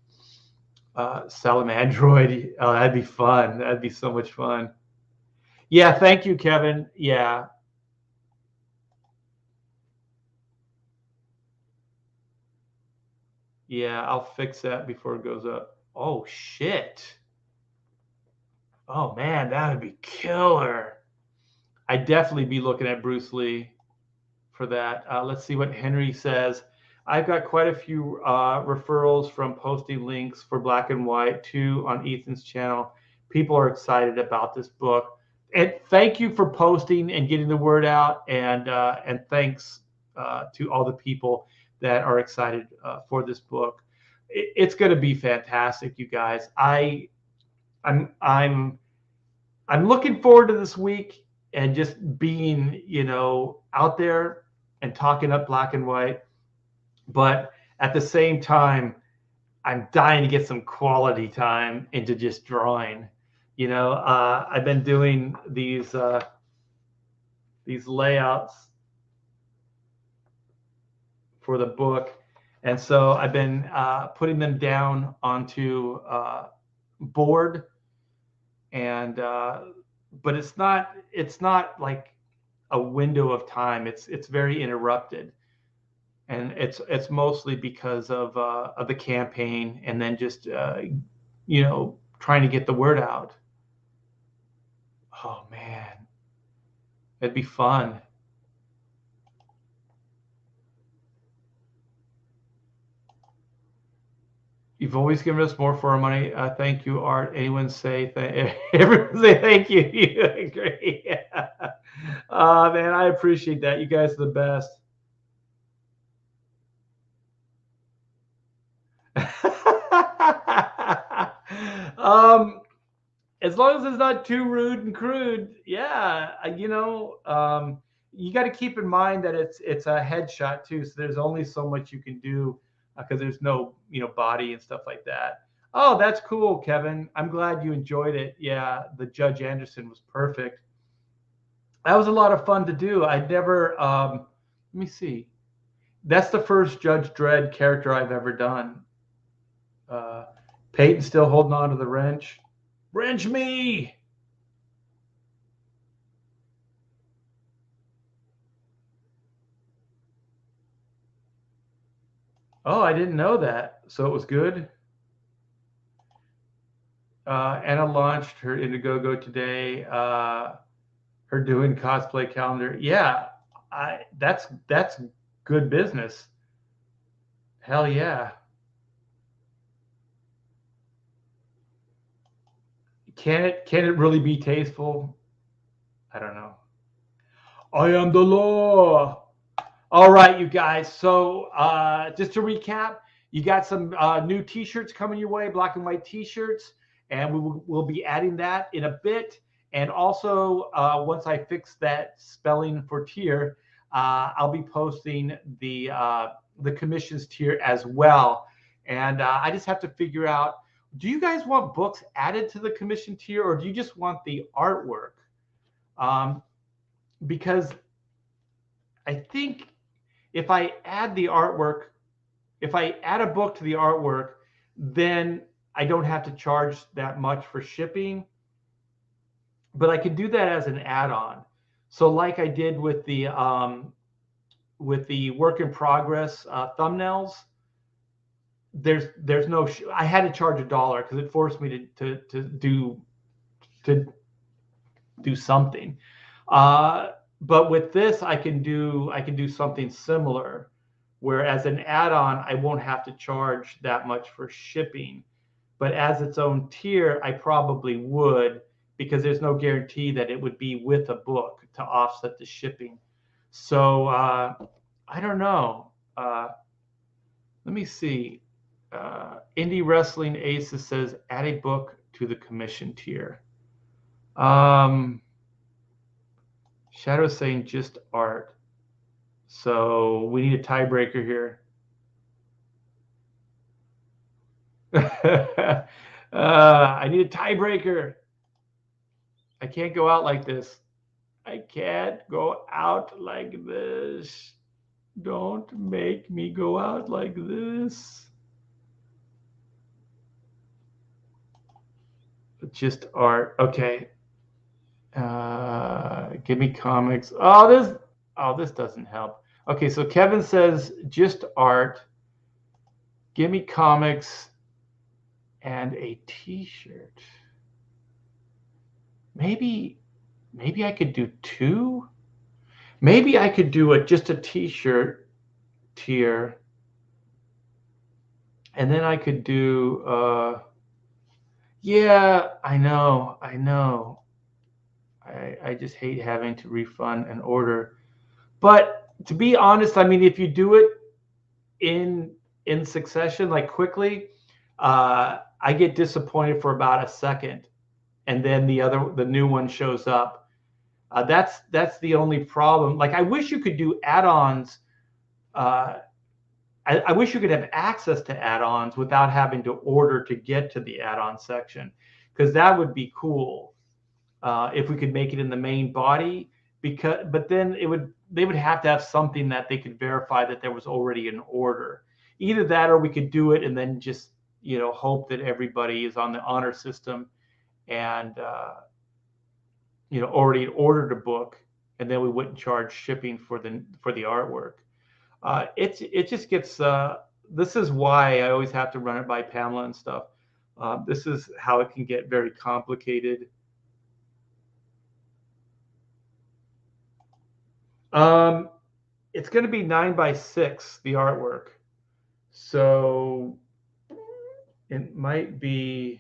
Sell them Android. Oh, that'd be fun. That'd be so much fun. Yeah, thank you, Kevin. Yeah. Yeah, I'll fix that before it goes up. Oh, shit. Oh, man, that would be killer. I'd definitely be looking at Bruce Lee for that. Let's see what Henry says. I've got quite a few referrals from posting links for Black and White too on Ethan's channel. People are excited about this book. And thank you for posting and getting the word out. And thanks to all the people that are excited for this book. It's going to be fantastic, you guys. I'm looking forward to this week and just being, out there and talking up Black and White. But at the same time, I'm dying to get some quality time into just drawing. I've been doing these layouts for the book, and so I've been putting them down onto board, and but it's not like a window of time. It's very interrupted. And it's mostly because of the campaign, and then just trying to get the word out. Oh man, it'd be fun. You've always given us more for our money. Thank you, Art. Anyone say everyone say thank you. You agree? Man, I appreciate that. You guys are the best. As long as it's not too rude and crude, yeah. You got to keep in mind that it's a headshot too, so there's only so much you can do because there's no body and stuff like that. Oh, that's cool, Kevin. I'm glad you enjoyed it. Yeah, the Judge Anderson was perfect. That was a lot of fun to do. I never. Let me see. That's the first Judge Dredd character I've ever done. Peyton's still holding on to the wrench. Wrench me! Oh, I didn't know that. So it was good. Anna launched her Indiegogo today. Her doing cosplay calendar. Yeah, that's good business. Hell yeah. Can it really be tasteful? I don't know. I am the law. All right, you guys. So just to recap, you got some new T-shirts coming your way, Black and White T-shirts, and we'll be adding that in a bit. And also, once I fix that spelling for tier, I'll be posting the commissions tier as well. And I just have to figure out, do you guys want books added to the commission tier, or do you just want the artwork? Because I think if I add the artwork, if I add a book to the artwork, then I don't have to charge that much for shipping. But I could do that as an add-on. So like I did with the work in progress thumbnails, there's no I had to charge $1 because it forced me to do something. But with this, I can do something similar, where as an add-on, I won't have to charge that much for shipping. But as its own tier, I probably would, because there's no guarantee that it would be with a book to offset the shipping. So I don't know. Let me see. Indie Wrestling Aces says add a book to the commission tier. Shadow's saying just art. So we need a tiebreaker here. I need a tiebreaker. I can't go out like this. I can't go out like this. Don't make me go out like this. Just art. Okay. Give me comics. Oh, this doesn't help. Okay, so Kevin says just art. Give me comics and a T-shirt. Maybe I could do 2. Maybe I could do just a t-shirt tier, and then I could do yeah, I know. I just hate having to refund an order. But to be honest, I mean, if you do it in succession, like quickly, I get disappointed for about a second, and then the new one shows up. That's the only problem. Like, I wish you could do add-ons. I wish you could have access to add-ons without having to order to get to the add-on section, because that would be cool if we could make it in the main body. But then they would have to have something that they could verify that there was already an order. Either that, or we could do it and then just hope that everybody is on the honor system and already ordered a book, and then we wouldn't charge shipping for the artwork. It just gets. This is why I always have to run it by Pamela and stuff. This is how it can get very complicated. It's going to be 9x6, the artwork, so it might be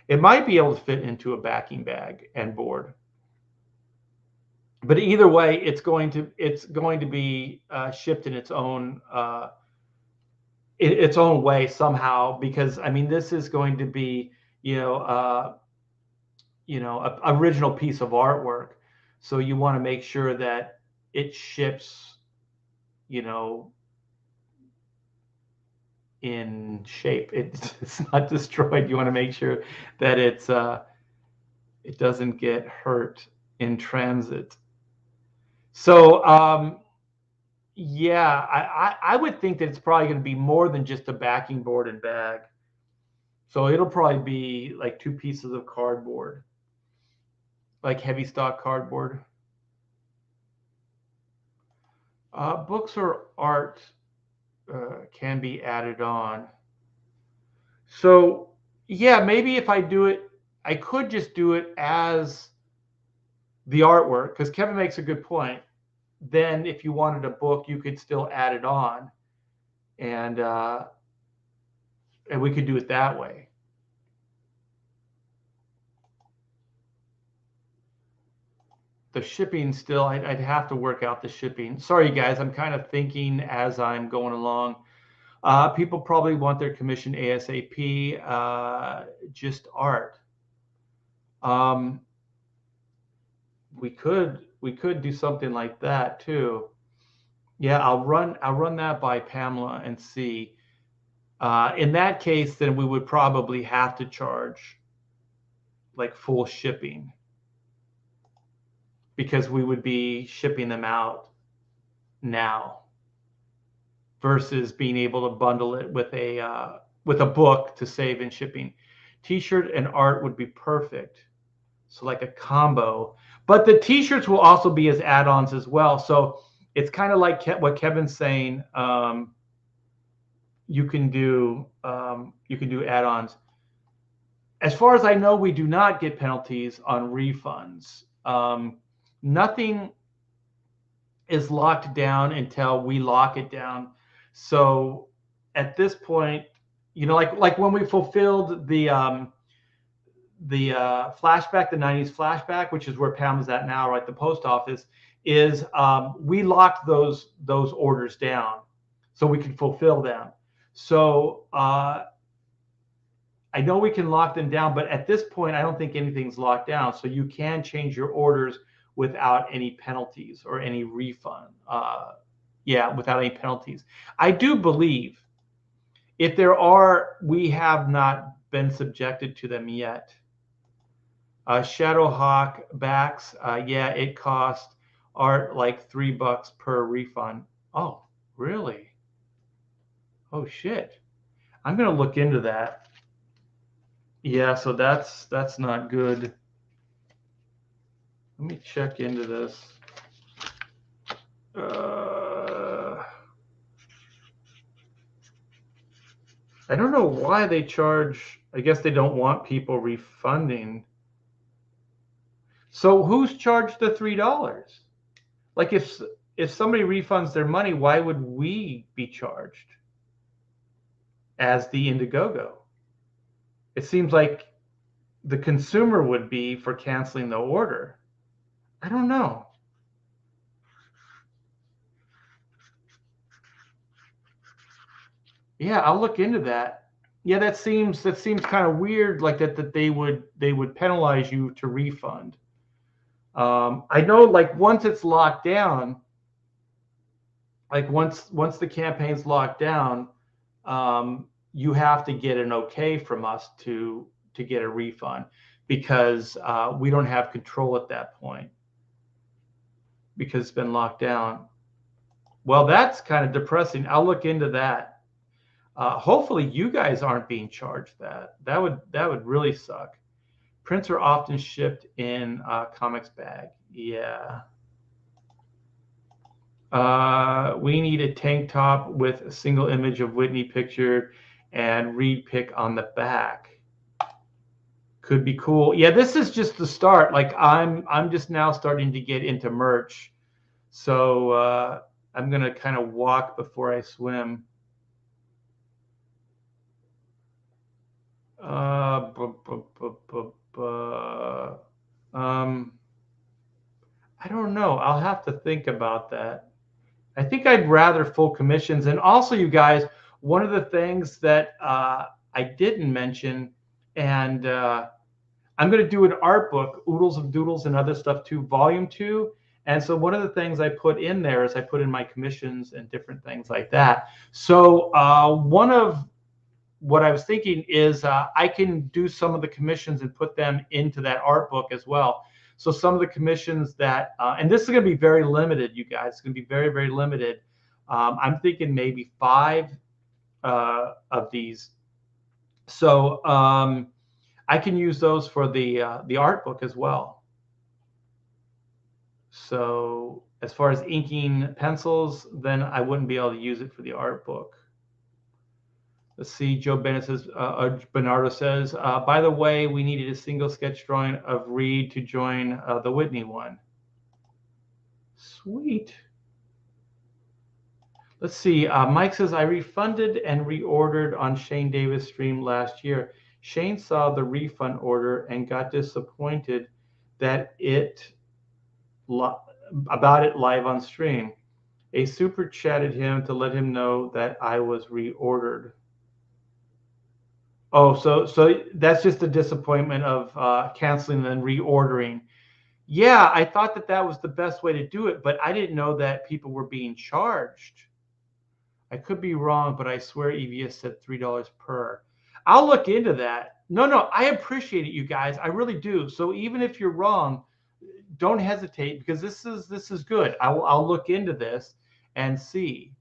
able to fit into a backing bag and board. But either way, it's going to be shipped in its own way somehow, because I mean, this is going to be a original piece of artwork, so you want to make sure that it ships in shape. It's not destroyed. You want to make sure that it doesn't get hurt in transit. So yeah, I would think that it's probably going to be more than just a backing board and bag. So it'll probably be like 2 pieces of cardboard, like heavy stock cardboard. Books or art can be added on. So yeah, maybe if I do it, I could just do it as the artwork, because Kevin makes a good point. Then if you wanted a book, you could still add it on, and we could do it that way. The shipping still, I'd have to work out the shipping. Sorry, guys, I'm kind of thinking as I'm going along. People probably want their commission ASAP, just art. We could do something like that too. Yeah, I'll run that by Pamela and see. In that case, then we would probably have to charge like full shipping, because we would be shipping them out now versus being able to bundle it with a book to save in shipping. T-shirt and art would be perfect. So like a combo, but the t-shirts will also be as add-ons as well. So it's kind of like what Kevin's saying. You can do add-ons. As far as I know, we do not get penalties on refunds. Nothing is locked down until we lock it down. So at this point, like when we fulfilled the flashback, the 90s flashback, which is where Pamela's at now, right? The post office is, we locked those orders down so we could fulfill them. So I know we can lock them down, but at this point, I don't think anything's locked down. So you can change your orders without any penalties or any refund. Without any penalties. I do believe if there are, we have not been subjected to them yet. Shadowhawk backs, yeah, it cost art like $3 per refund. Oh, really? Oh shit. I'm gonna look into that. Yeah, so that's not good. Let me check into this. I don't know why they charge. I guess they don't want people refunding. So who's charged the $3? Like if somebody refunds their money, why would we be charged as the Indiegogo? It seems like the consumer would be for canceling the order. I don't know. Yeah, I'll look into that. Yeah, that seems kind of weird, like that they would penalize you to refund. I know, like once it's locked down, like once the campaign's locked down, you have to get an okay from us to get a refund, because we don't have control at that point because it's been locked down. Well, that's kind of depressing. I'll look into that. Hopefully you guys aren't being charged that. That would really suck. Prints are often shipped in comics bag. Yeah. We need a tank top with a single image of Whitney pictured and Reed pick on the back. Could be cool. Yeah, this is just the start. Like I'm just now starting to get into merch. So I'm gonna kind of walk before I swim. I don't know. I'll have to think about that. I think I'd rather full commissions. And also, you guys, one of the things that I didn't mention, and I'm going to do an art book, Oodles of Doodles and other stuff too, volume 2. And so one of the things I put in there is I put in my commissions and different things like that. So one of what I was thinking is I can do some of the commissions and put them into that art book as well. So some of the commissions that, and this is going to be very limited, you guys. It's going to be very, very limited. I'm thinking maybe 5 of these. So I can use those for the art book as well. So as far as inking pencils, then I wouldn't be able to use it for the art book. Let's see, Joe Bennett says, Bernardo says, by the way, we needed a single sketch drawing of Reed to join the Whitney one. Sweet. Let's see, Mike says, I refunded and reordered on Shane Davis' stream last year. Shane saw the refund order and got disappointed that about it live on stream. A super chatted him to let him know that I was reordered. Oh, so that's just a disappointment of canceling and then reordering. Yeah, I thought that was the best way to do it, but I didn't know that people were being charged. I could be wrong, but I swear EVS said $3 per. I'll look into that. No, I appreciate it, you guys. I really do. So even if you're wrong, don't hesitate, because this is good. I'll look into this and see.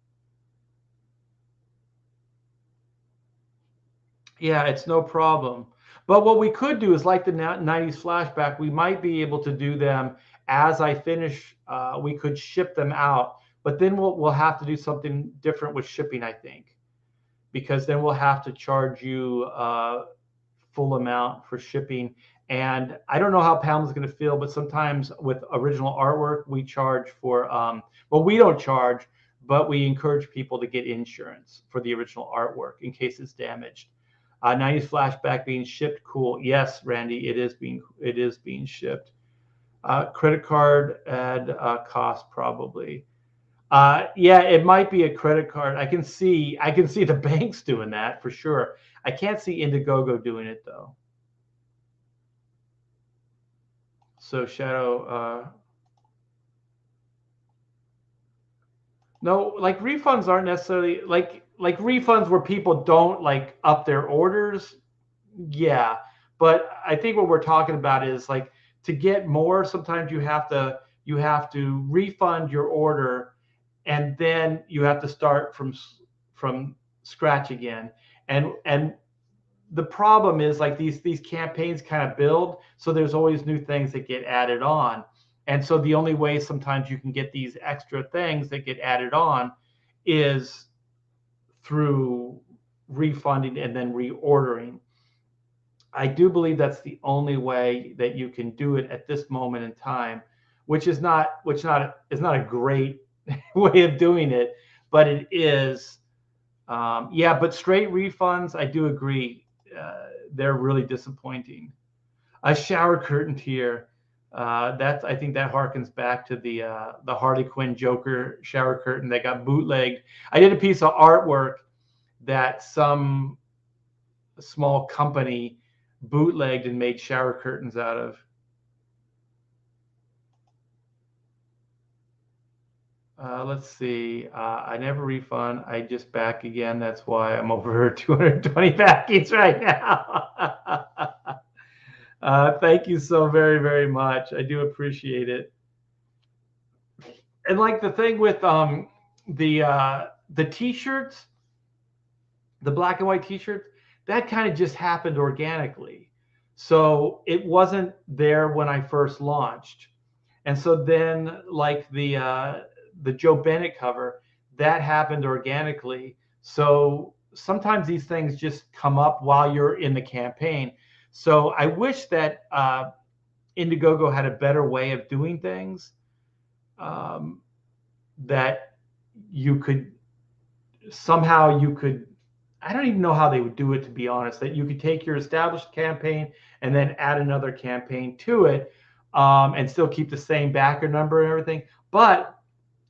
Yeah, it's no problem. But what we could do is, like the 90s flashback, we might be able to do them as I finish. We could ship them out, but then we'll have to do something different with shipping, I think, because then we'll have to charge you full amount for shipping. And I don't know how Pamela's going to feel, but sometimes with original artwork, we charge for, well, we don't charge, but we encourage people to get insurance for the original artwork in case it's damaged. 90s flashback being shipped, cool. Yes, Randy, it is being shipped. Credit card ad cost probably. Yeah, it might be a credit card. I can see the banks doing that for sure. I can't see Indiegogo doing it though. So Shadow, no, like refunds aren't necessarily like refunds where people don't like up their orders. Yeah, but I think what we're talking about is like to get more. Sometimes you have to refund your order, and then you have to start from scratch again. And the problem is like these campaigns kind of build, so there's always new things that get added on. And so the only way sometimes you can get these extra things that get added on is through refunding and then reordering. I do believe that's the only way that you can do it at this moment in time. which is not a great way of doing it, but it is. Yeah, but straight refunds, I do agree. They're really disappointing. A shower curtain tier. I think that harkens back to the Harley Quinn Joker shower curtain that got bootlegged. I did a piece of artwork that some small company bootlegged and made shower curtains out of. Let's see. I never refund. I just back again. That's why I'm over 220 backings right now. Thank you so very, very much. I do appreciate it. And like the thing with the t-shirts, the black and white t-shirts, that kind of just happened organically. So it wasn't there when I first launched. And so then like the Joe Bennett cover, that happened organically. So sometimes these things just come up while you're in the campaign. So I wish that Indiegogo had a better way of doing things, that you could somehow I don't even know how they would do it, to be honest, that you could take your established campaign and then add another campaign to it, and still keep the same backer number and everything. But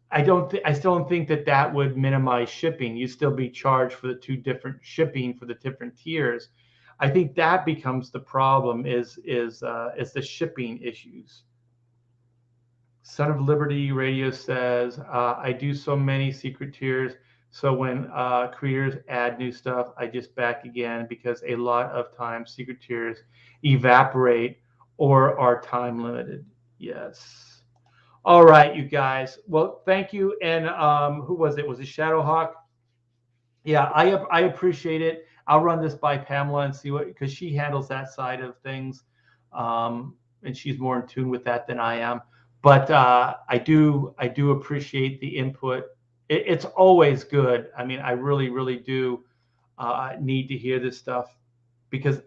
I still don't think that would minimize shipping. You'd still be charged for the two different shipping for the different tiers. I think that becomes the problem is the shipping issues. Son of Liberty Radio says, I do so many secret tiers. So when creators add new stuff, I just back again because a lot of times secret tiers evaporate or are time limited. Yes. All right, you guys. Well, thank you. And who was it? Was it Shadowhawk? Yeah, I appreciate it. I'll run this by Pamela and see because she handles that side of things, and she's more in tune with that than I am. But I do appreciate the input. It's always good. I mean, I really, really do need to hear this stuff because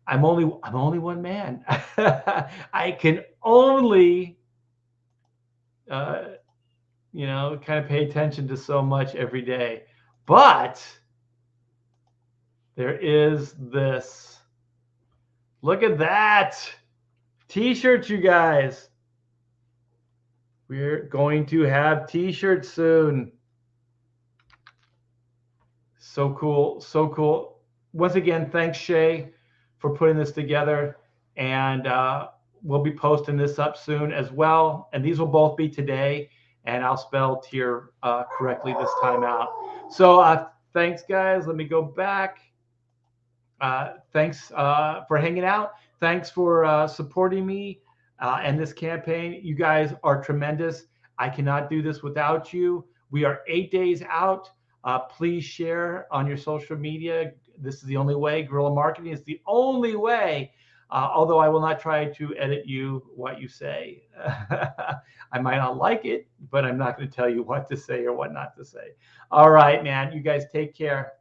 I'm only one man. I can only kind of pay attention to so much every day. But there is this. Look at that. T-shirts, you guys. We're going to have t-shirts soon. So cool. So cool. Once again, thanks, Shay, for putting this together. And we'll be posting this up soon as well. And these will both be today. And I'll spell tier correctly this time out. So thanks, guys. Let me go back. Thanks for hanging out. Thanks for supporting me and this campaign. You guys are tremendous. I cannot do this without you. We are 8 days out. Please share on your social media. This is the only way. Guerrilla marketing is the only way. Although I will not try to edit what you say. I might not like it, but I'm not going to tell you what to say or what not to say. All right, man. You guys take care.